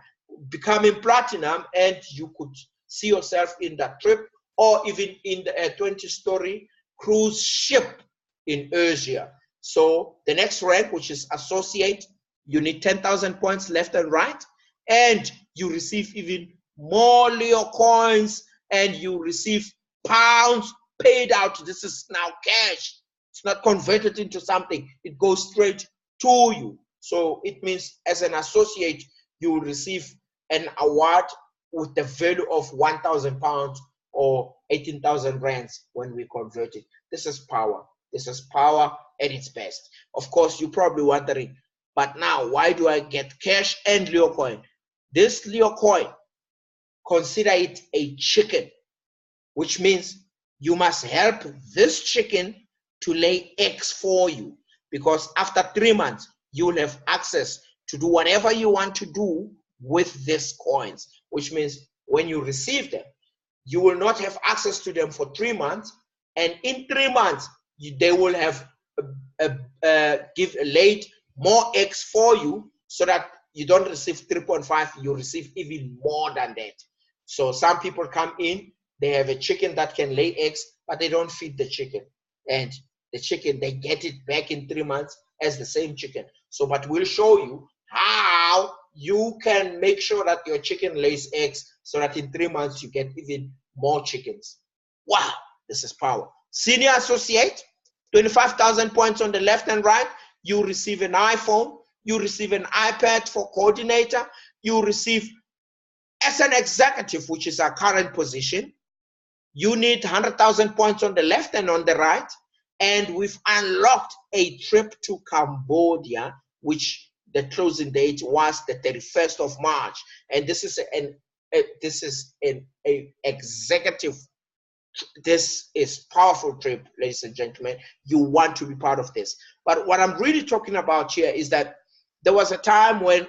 becoming platinum, and you could see yourself in that trip, or even in the 20-story cruise ship in Asia. So the next rank, which is associate, you need 10,000 points left and right, and you receive even more Leo coins, and you receive pounds paid out. This is now cash. It's not converted into something. It goes straight to you. So it means as an associate, you will receive an award with the value of 1,000 pounds or 18,000 rands when we convert it. This is power. This is power at its best. Of course, you're probably wondering, but now why do I get cash and Leo coin? This Leo coin, consider it a chicken, which means you must help this chicken to lay eggs for you, because after 3 months, you will have access to do whatever you want to do with these coins, which means when you receive them, you will not have access to them for 3 months, and in 3 months, they will have laid more eggs for you, so that you don't receive 3.5, you receive even more than that. So some people come in, they have a chicken that can lay eggs, but they don't feed the chicken. And the chicken, they get it back in 3 months as the same chicken. So, but we'll show you how you can make sure that your chicken lays eggs, so that in 3 months you get even more chickens. Wow, this is power. Senior associate, 25,000 points on the left and right. You receive an iPhone. You receive an iPad for coordinator. You receive, as an executive, which is our current position, you need 100,000 points on the left and on the right. And we've unlocked a trip to Cambodia, which the closing date was the 31st of March. And this is an executive. This is powerful trip, ladies and gentlemen. You want to be part of this. But what I'm really talking about here is that there was a time when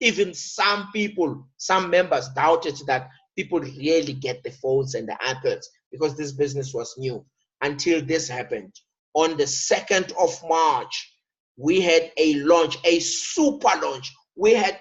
even some people, some members doubted that people really get the phones and the iPads, because this business was new, until this happened. On the 2nd of March, we had a launch, a super launch. We had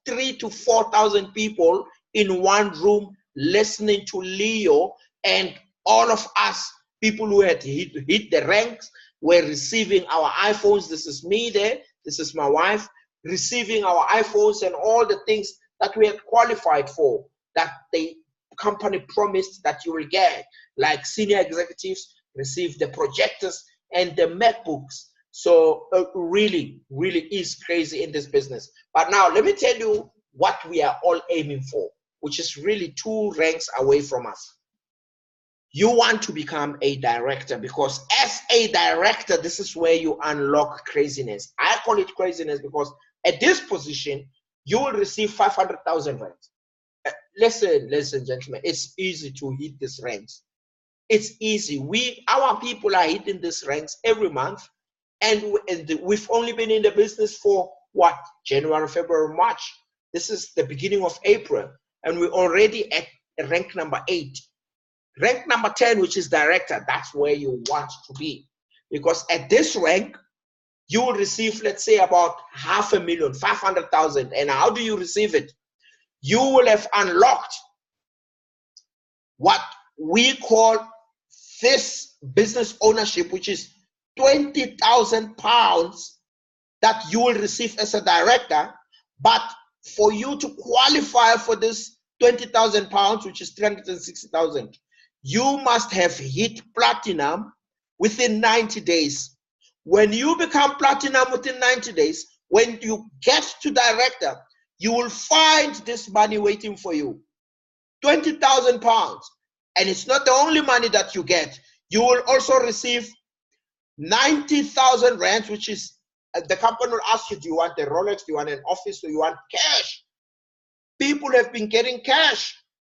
3,000 to 4,000 people in one room listening to Leo, and all of us, people who had hit the ranks, were receiving our iPhones. This is me there, this is my wife, receiving our iPhones and all the things that we had qualified for, that the company promised that you will get, like senior executives receive the projectors and the MacBooks. So really, really is crazy in this business. But now let me tell you what we are all aiming for, which is really 2 ranks away from us. You want to become a director, because as a director, this is where you unlock craziness. I call it craziness because at this position, you will receive 500,000 ranks. Listen, gentlemen, it's easy to hit these ranks. It's easy. Our people are hitting these ranks every month, and we've only been in the business for what? January, February, March. This is the beginning of April, and we're already at rank number 8. Rank number 10, which is director, that's where you want to be. Because at this rank, you will receive, let's say, about 500,000, 500,000. And how do you receive it? You will have unlocked what we call this business ownership, which is £20,000 that you will receive as a director. But for you to qualify for this £20,000, which is 360,000, you must have hit platinum within 90 days. When you become platinum within 90 days, when you get to director, you will find this money waiting for you, £20,000. And it's not the only money that you get. You will also receive 90,000 rands, which is, the company will ask you, do you want a Rolex, do you want an office, or you want cash? People have been getting cash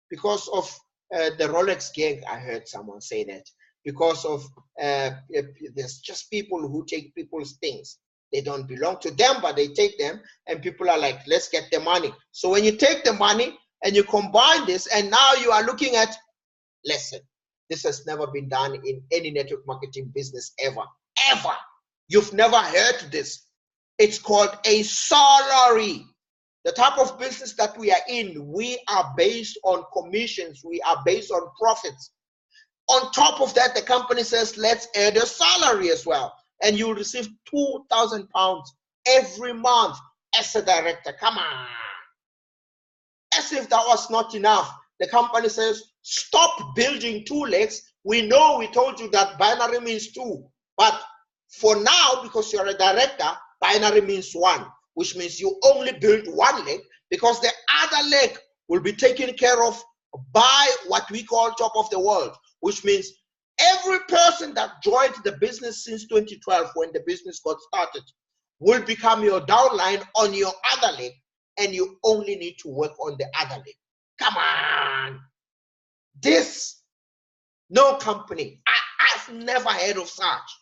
because of the Rolex gang. I heard someone say that. Because of, there's just people who take people's things. They don't belong to them, but they take them, and people are like, let's get the money. So when you take the money and you combine this, and now you are looking at, listen, this has never been done in any network marketing business ever. Ever. You've never heard this. It's called a salary. The type of business that we are in, we are based on commissions. We are based on profits. On top of that, the company says, let's add a salary as well. And you'll receive £2,000 every month as a director. Come on. As if that was not enough, the company says, stop building two legs. We know we told you that binary means two. But for now, because you're a director, binary means one, which means you only build one leg, because the other leg will be taken care of by what we call top of the world, which means every person that joined the business since 2012, when the business got started, will become your downline on your other leg, and you only need to work on the other leg. Come on. This, no company. I've never heard of such.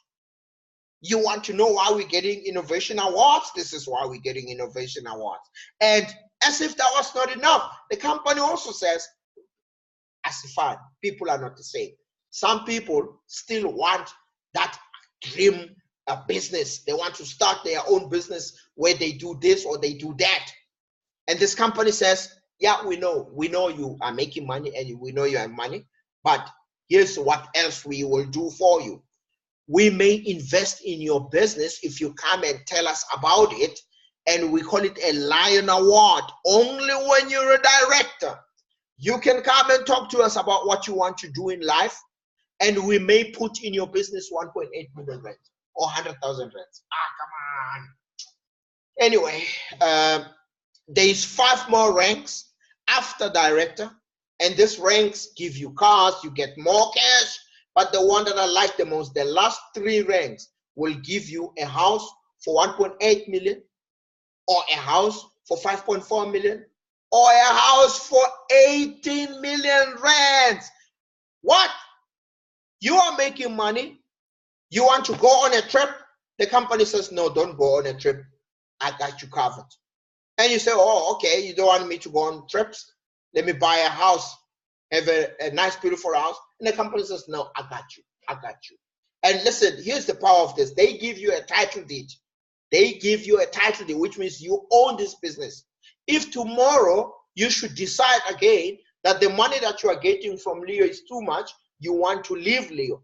You want to know why we're getting innovation awards? This is why we're getting innovation awards. And as if that was not enough, the company also says, fine, people are not the same. Some people still want that dream business. They want to start their own business where they do this or they do that. And this company says, yeah, we know you are making money, and we know you have money, but here's what else we will do for you. We may invest in your business if you come and tell us about it, and we call it a Lion Award. Only when you're a director, you can come and talk to us about what you want to do in life, and we may put in your business 1.8 million rand or 100,000 rand. Come on. Anyway, there's 5 more ranks after director, and these ranks give you cars, you get more cash, but the one that I like the most, the last 3 ranks will give you a house for 1.8 million, or a house for 5.4 million, or a house for 18 million rands. What? You are making money, you want to go on a trip, the company says, no, don't go on a trip, I got you covered. And you say, oh, okay, you don't want me to go on trips? Let me buy a house, have a nice, beautiful house. And the company says, no, I got you. And listen, here's the power of this. They give you a title deed. They give you a title deed, which means you own this business. If tomorrow you should decide again that the money that you are getting from Leo is too much, you want to leave Leo,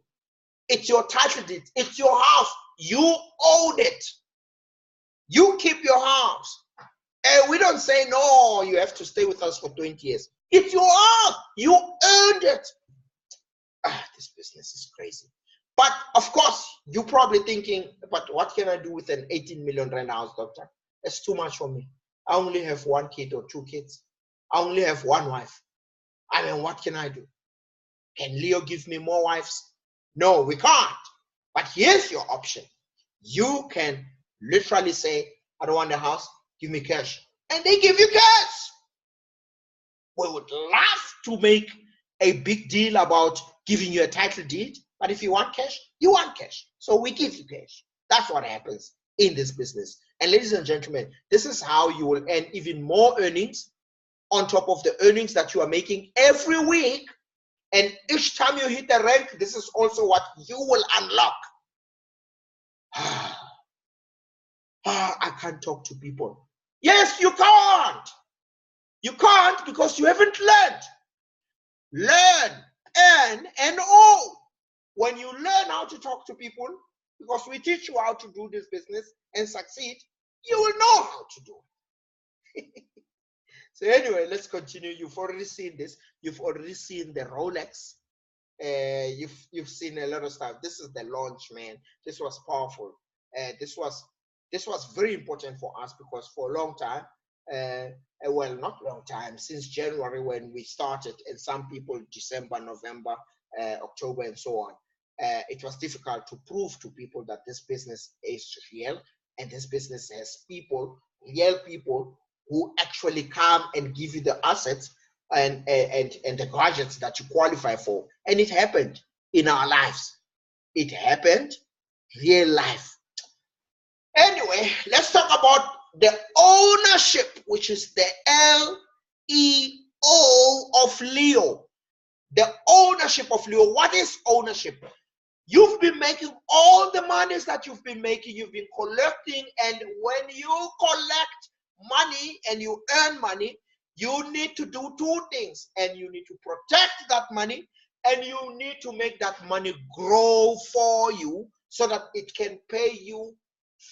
it's your title deed. It's your house. You own it. You keep your house. And we don't say, no, you have to stay with us for 20 years. It's your house. You earned it. This business is crazy. But of course, you're probably thinking, but what can I do with an 18 million rand house, doctor? It's too much for me. I only have 1 kid or 2 kids. I only have 1 wife. I mean, what can I do? Can Leo give me more wives? No, we can't. But here's your option. You can literally say, I don't want a house. Give me cash. And they give you cash. We would love to make a big deal about giving you a title deed, but if you want cash, you want cash. So we give you cash. That's what happens in this business. And ladies and gentlemen, this is how you will earn even more earnings on top of the earnings that you are making every week. And each time you hit a rank, this is also what you will unlock. I can't talk to people. Yes, you can't. You can't because you haven't learned. learn, earn, and own. When you learn how to talk to people, because we teach you how to do this business and succeed, you will know how to do it. So anyway, let's continue. You've already seen this. You've already seen the Rolex. You've seen a lot of stuff. This is the launch, man. This was powerful. This was very important for us because for a long time, well, not long time, since January when we started, and some people December, November, October, and so on. It was difficult to prove to people that this business is real and this business has people, real people, who actually come and give you the assets and the gadgets that you qualify for. And it happened in our lives. It happened real life. Anyway, let's talk about the ownership, which is the L-E-O of Leo. The ownership of Leo. What is ownership? You've been making all the monies that you've been making, you've been collecting, and when you collect money and you earn money, you need to do two things, and you need to protect that money, and you need to make that money grow for you so that it can pay you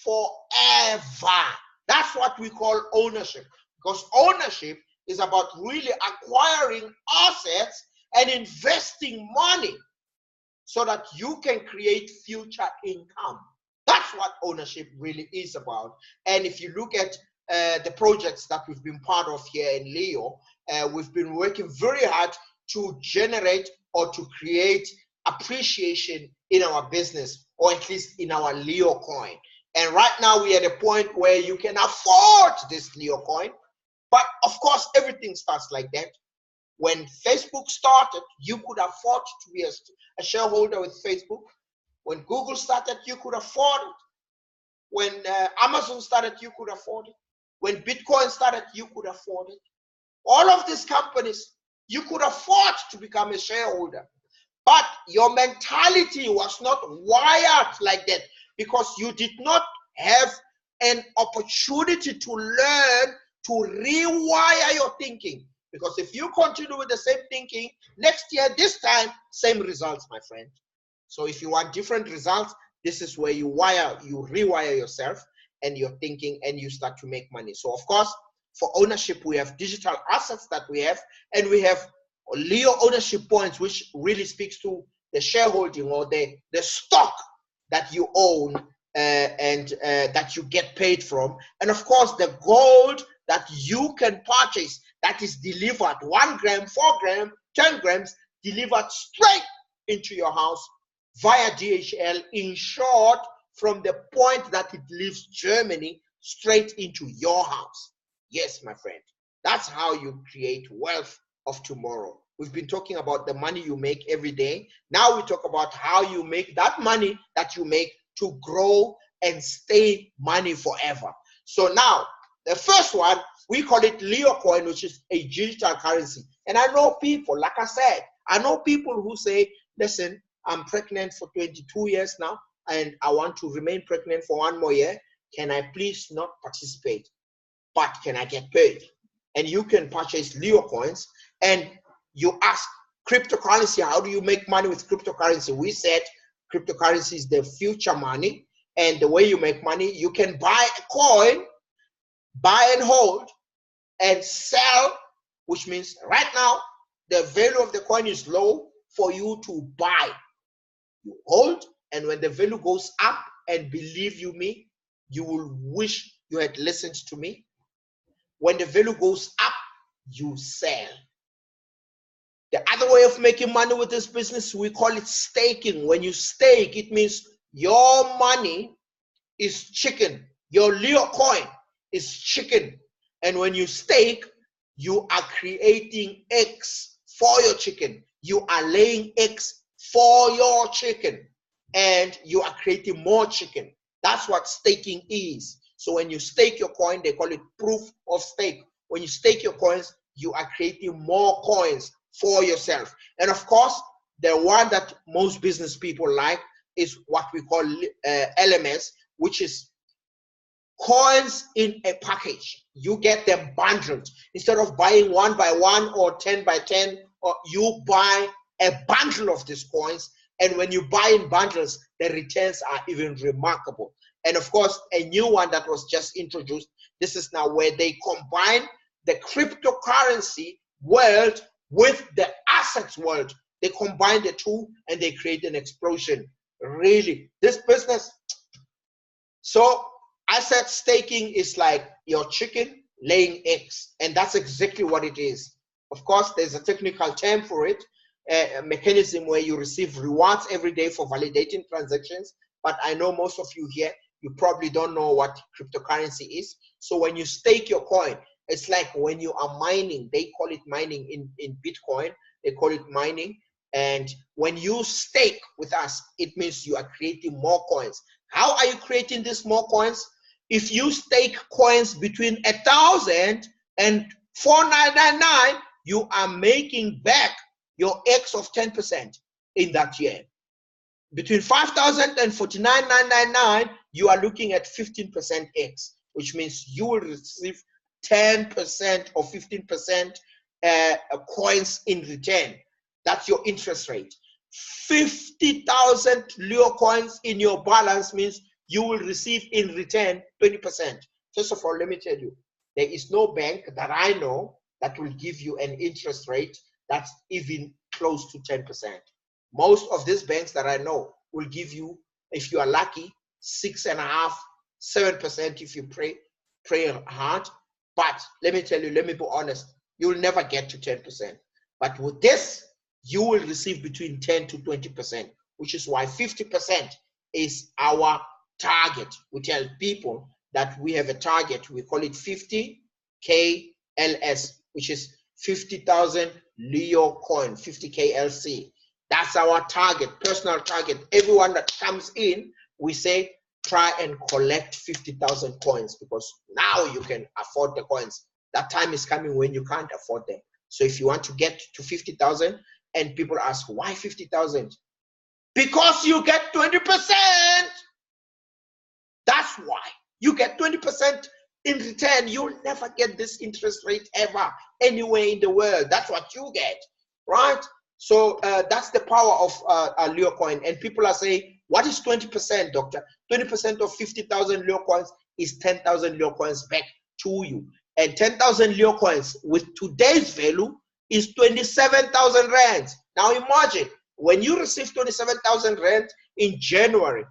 forever. That's what we call ownership, because ownership is about really acquiring assets and investing money so that you can create future income. That's what ownership really is about. And if you look at the projects that we've been part of here in Leo, we've been working very hard to generate or to create appreciation in our business, or at least in our Leo coin. And right now we're at a point where you can afford this Leo coin. But of course, everything starts like that. When Facebook started, you could afford to be a shareholder with Facebook. When Google started, you could afford it. When Amazon started, you could afford it. When Bitcoin started, you could afford it. All of these companies, you could afford to become a shareholder. But your mentality was not wired like that because you did not have an opportunity to learn to rewire your thinking. Because if you continue with the same thinking, next year, this time, same results, my friend. So if you want different results, this is where you rewire yourself and your thinking, and you start to make money. So of course, for ownership, we have digital assets that we have, and we have Leo ownership points, which really speaks to the shareholding or the stock that you own and that you get paid from. And of course, the gold that you can purchase that is delivered 1 gram, 4 gram, 10 grams, delivered straight into your house via DHL, in short, from the point that it leaves Germany straight into your house. Yes, my friend, that's how you create wealth of tomorrow. We've been talking about the money you make every day. Now we talk about how you make that money that you make to grow and stay money forever. So now, the first one, we call it Leo coin, which is a digital currency. And I know people, like I said, I know people who say, listen, I'm pregnant for 22 years now, and I want to remain pregnant for 1 more year. Can I please not participate? But can I get paid? And you can purchase Leo coins, and you ask cryptocurrency, how do you make money with cryptocurrency? We said cryptocurrency is the future money, and the way you make money, you can buy a coin, buy and hold, and sell, which means right now the value of the coin is low for you to buy. You hold, and when the value goes up, and believe you me, you will wish you had listened to me. When the value goes up, you sell. The other way of making money with this business, we call it staking. When you stake, it means your money is chicken. Your Leo coin is chicken. And when you stake, you are creating eggs for your chicken. You are laying eggs for your chicken. And you are creating more chicken. That's what staking is. So when you stake your coin, they call it proof of stake. When you stake your coins, you are creating more coins for yourself. And of course, the one that most business people like is what we call LMS, which is coins in a package. You get them bundled. Instead of buying 1 by 1 or 10 by 10 or you buy a bundle of these coins, and when you buy in bundles, the returns are even remarkable. And of course, a new one that was just introduced, this is now where they combine the cryptocurrency world with the assets world. They combine the two and they create an explosion. Really, this business. So asset staking is like your chicken laying eggs, and that's exactly what it is. Of course, there's a technical term for it, a mechanism where you receive rewards every day for validating transactions. But I know most of you here, you probably don't know what cryptocurrency is. So when you stake your coin, it's like when you are mining. They call it mining in Bitcoin. They call it mining. And when you stake with us, it means you are creating more coins. How are you creating these more coins? If you stake coins between 1,000 and 4,999, you are making back your X of 10% in that year. Between 5,000 and 49,999, you are looking at 15% X, which means you will receive 10% or 15% coins in return. That's your interest rate. 50,000 Leo coins in your balance means you will receive in return 20%. First of all, let me tell you, there is no bank that I know that will give you an interest rate that's even close to 10%. Most of these banks that I know will give you, if you are lucky, 6.5%, 7% if you pray hard. But let me tell you, let me be honest, you will never get to 10%. But with this, you will receive between 10 to 20%, which is why 50% is our target. We tell people that we have a target. We call it 50 KLS, which is 50,000 Leo coin, 50 KLC. That's our target, personal target. Everyone that comes in, we say, try and collect 50,000 coins, because now you can afford the coins. That time is coming when you can't afford them. So if you want to get to 50,000, and people ask, why 50,000? Because you get 20%. That's why. You get 20% in return. You'll never get this interest rate ever anywhere in the world. That's what you get, right? So that's the power of Leo coin. And people are saying, what is 20%, doctor? 20% of 50,000 Leo coins is 10,000 Leo coins back to you. And 10,000 Leo coins with today's value is 27,000 rands. Now imagine when you receive 27,000 rand in January,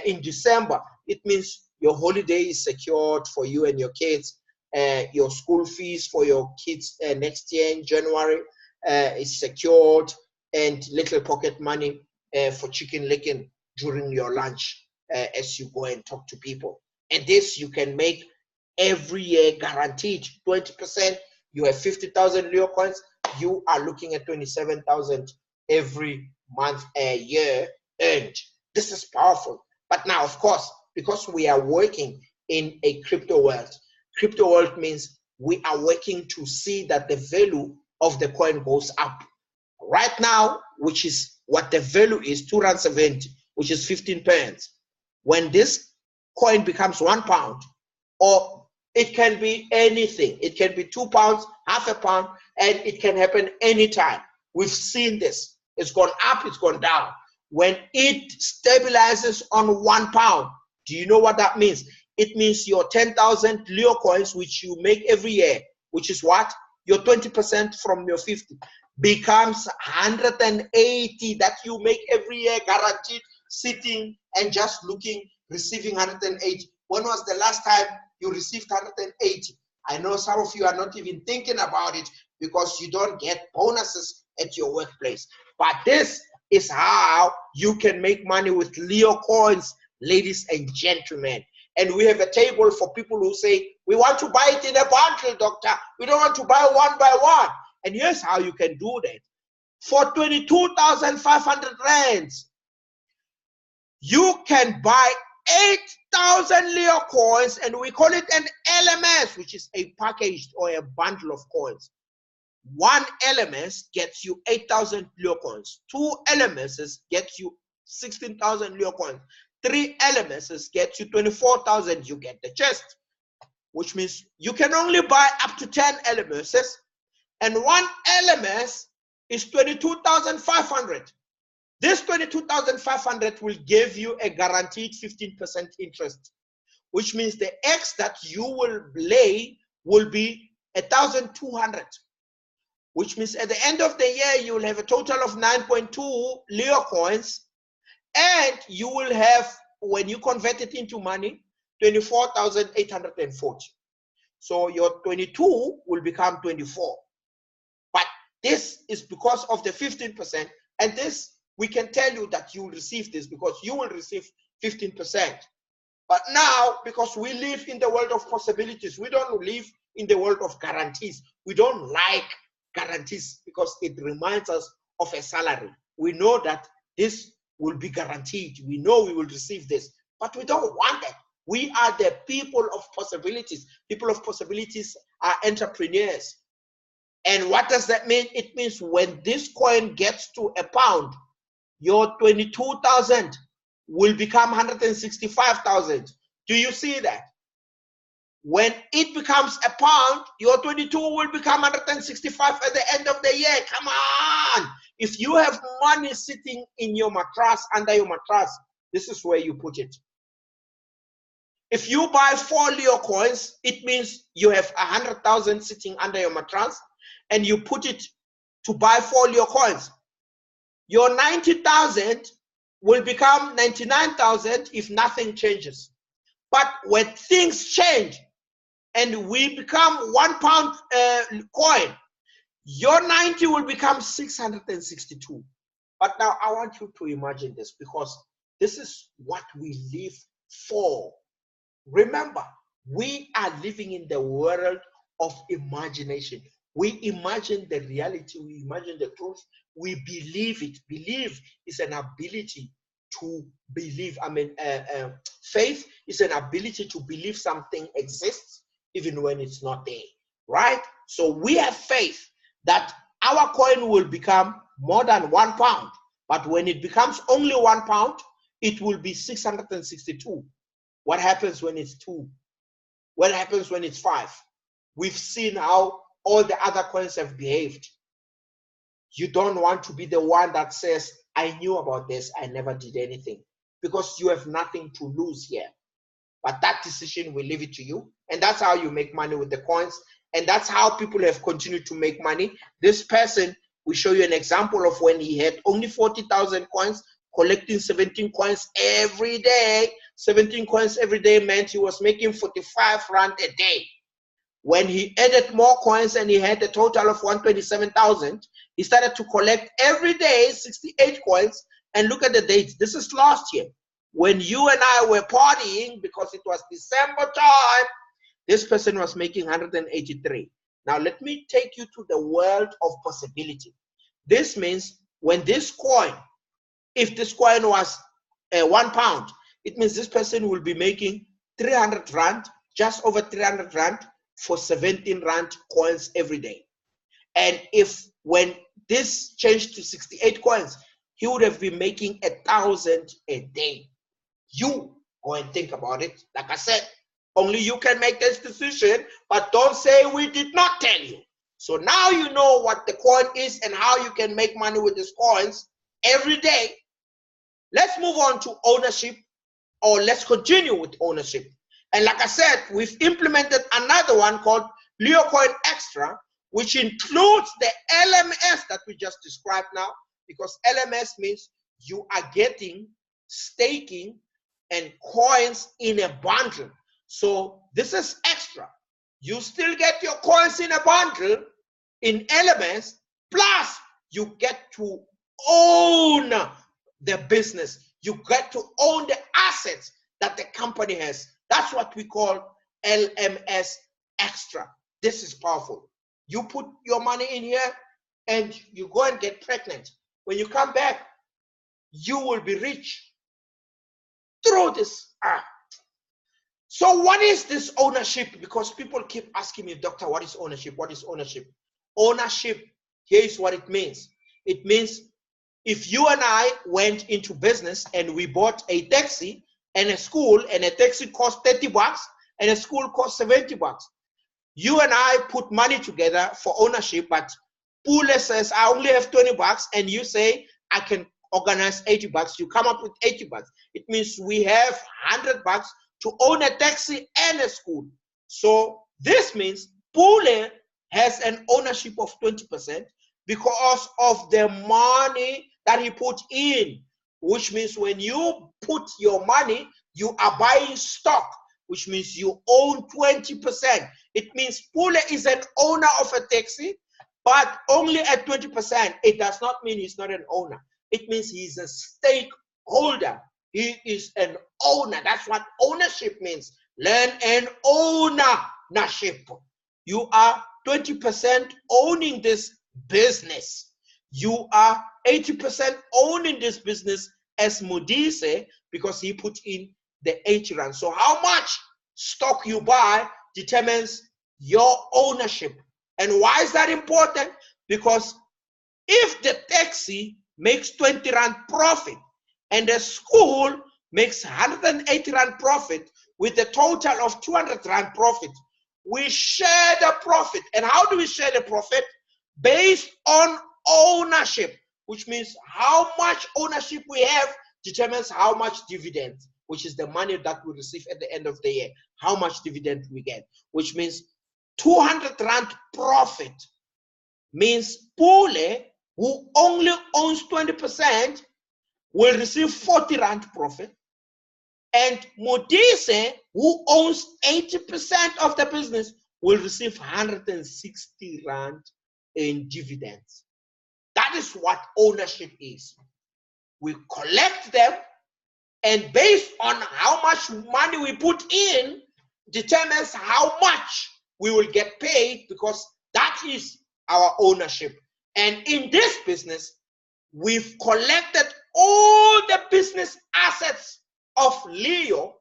in December, it means your holiday is secured for you and your kids. Your school fees for your kids next year in January is secured, and little pocket money for chicken licking during your lunch as you go and talk to people. And this you can make every year, guaranteed 20%. You have 50,000 Leo coins, you are looking at 27,000 every month, a year earned. This is powerful. But now, of course, because we are working in a crypto world means we are working to see that the value of the coin goes up. Right now, which is what the value is, 2.70 rand, which is 15 pence. When this coin becomes £1, or it can be anything. It can be £2, half a pound, and it can happen anytime. We've seen this. It's gone up, it's gone down. When it stabilizes on £1, do you know what that means? It means your 10,000 Leo coins, which you make every year, which is what? Your 20% from your 50 becomes 180 that you make every year, guaranteed, sitting and just looking, receiving 180. When was the last time you received 180? I know some of you are not even thinking about it because you don't get bonuses at your workplace. But this is how you can make money with Leo coins, ladies and gentlemen. And we have a table for people who say, we want to buy it in a bundle, doctor. We don't want to buy one by one. And here's how you can do that. For 22,500 rands, you can buy 8,000 Leo coins, and we call it an LMS, which is a packaged or a bundle of coins. One LMS gets you 8,000 Leo coins. Two LMSs get you 16,000 Leo coins. Three LMSs get you 24,000. You get the gist, which means you can only buy up to 10 LMSs, and one LMS is 22,500. This 22,500 will give you a guaranteed 15% interest, which means the X that you will lay will be 1,200, which means at the end of the year, you will have a total of 9.2 Leo coins, and you will have, when you convert it into money, 24,840. So your 22 will become 24. But this is because of the 15%, and this, we can tell you that you will receive this because you will receive 15%. But now, because we live in the world of possibilities, we don't live in the world of guarantees. We don't like guarantees because it reminds us of a salary. We know that this will be guaranteed. We know we will receive this, but we don't want that. We are the people of possibilities. People of possibilities are entrepreneurs. And what does that mean? It means when this coin gets to a pound, your 22,000 will become 165,000. Do you see that? When it becomes a pound, your 22 will become 165 at the end of the year. Come on. If you have money sitting in your mattress, under your mattress, this is where you put it. If you buy 4 Leo coins, it means you have 100,000 sitting under your mattress, and you put it to buy 4 Leo coins. Your 90,000 will become 99,000 if nothing changes. But when things change and we become 1 pound coin, your 90 will become 662. But now I want you to imagine this, because this is what we live for. Remember, we are living in the world of imagination. We imagine the reality, we imagine the truth, we believe it. Believe is an ability to believe. Faith is an ability to believe something exists even when it's not there, right? So we have faith that our coin will become more than 1 pound, but when it becomes only 1 pound, it will be 662. What happens when it's 2? What happens when it's 5? We've seen how all the other coins have behaved. You don't want to be the one that says, I knew about this, I never did anything, because you have nothing to lose here. But that decision, we leave it to you. And that's how you make money with the coins. And that's how people have continued to make money. This person, we show you an example of when he had only 40,000 coins, collecting 17 coins every day. 17 coins every day meant he was making 45 rand a day. When he added more coins and he had a total of 127,000, he started to collect every day 68 coins. And look at the dates. This is last year. When you and I were partying, because it was December time, this person was making 183. Now let me take you to the world of possibility. This means when this coin, if this coin was 1 pound, it means this person will be making 300 rand, just over 300 rand for 17 rand coins every day. And if when this changed to 68 coins, he would have been making 1,000 a day. You go and think about it. Like I said, only you can make this decision, but don't say we did not tell you. So now you know what the coin is and how you can make money with these coins every day. Let's move on to ownership, or let's continue with ownership. And like I said, we've implemented another one called Leo Coin Extra, which includes the LMS that we just described now, because LMS means you are getting staking and coins in a bundle. So this is extra. You still get your coins in a bundle in LMS, plus you get to own the business. You get to own the assets that the company has. That's what we call LMS Extra. This is powerful. You put your money in here and you go and get pregnant. When you come back, you will be rich through this. So what is this ownership? Because people keep asking me, Doctor, what is ownership? What is ownership? Ownership, here is what it means. It means if you and I went into business and we bought a taxi and a school, and a taxi cost 30 bucks and a school cost 70 bucks. You and I put money together for ownership, but Pule says, I only have 20 bucks, and you say, I can organize 80 bucks, you come up with 80 bucks. It means we have 100 bucks to own a taxi and a school. So this means Pule has an ownership of 20% because of the money that he put in, which means when you put your money, you are buying stock, which means you own 20%. It means Pule is an owner of a taxi, but only at 20%. It does not mean he's not an owner. It means he's a stakeholder. He is an owner. That's what ownership means. Learn an ownership. You are 20% owning this business. You are 80% owning this business as Modise, because he put in the 80 rand. So how much stock you buy determines your ownership. And why is that important? Because if the taxi makes 20 rand profit and the school makes 180 rand profit with a total of 200 rand profit, we share the profit. And how do we share the profit? Based on ownership, which means how much ownership we have determines how much dividend, which is the money that we receive at the end of the year, how much dividend we get, which means 200 rand profit means Pule, who only owns 20%, will receive 40 rand profit, and Modise, who owns 80% of the business, will receive 160 rand in dividends. That is what ownership is. We collect them, and based on how much money we put in determines how much we will get paid, because that is our ownership. And in this business, we've collected all the business assets of Leo,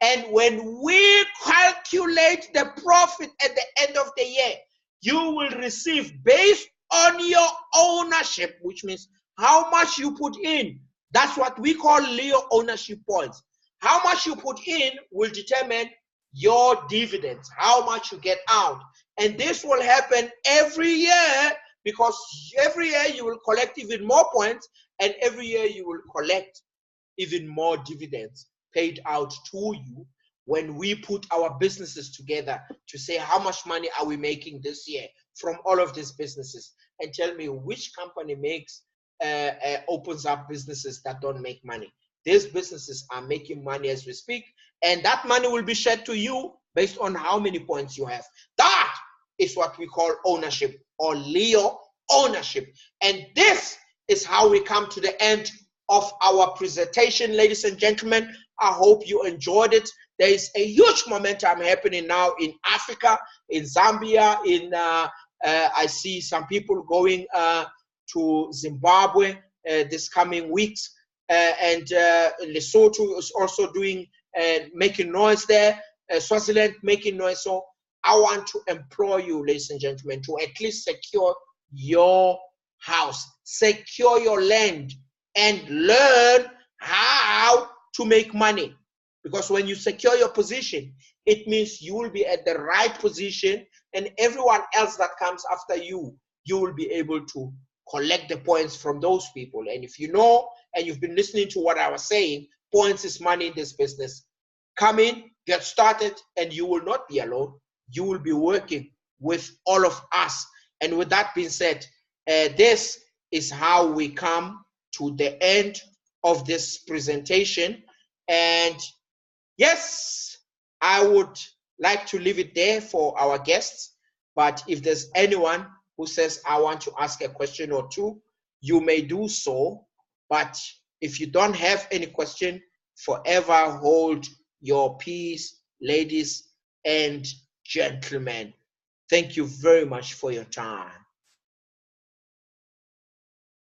and when we calculate the profit at the end of the year, you will receive based on your ownership, which means how much you put in. That's what we call Leo ownership points. How much you put in will determine your dividends, how much you get out. And this will happen every year, because every year you will collect even more points, and every year you will collect even more dividends paid out to you when we put our businesses together to say how much money are we making this year from all of these businesses, and tell me which company makes opens up businesses that don't make money. These businesses are making money as we speak, and that money will be shared to you based on how many points you have. That is what we call ownership, or Leo ownership. And this is how we come to the end of our presentation, ladies and gentlemen. I hope you enjoyed it. There is a huge momentum happening now in Africa, in Zambia, I see some people going to Zimbabwe this coming weeks, and Lesotho is also doing making noise there, Swaziland making noise. So I want to implore you, ladies and gentlemen, to at least secure your house, secure your land, and learn how to make money. Because when you secure your position, it means you will be at the right position, and everyone else that comes after you, you will be able to collect the points from those people. And if you know, and you've been listening to what I was saying, points is money in this business. Come in, get started, and you will not be alone. You will be working with all of us. And with that being said, this is how we come to the end of this presentation. And yes, I would like to leave it there for our guests. But if there's anyone who says, I want to ask a question or two, you may do so. But if you don't have any question, forever hold your peace, ladies and gentlemen. Thank you very much for your time.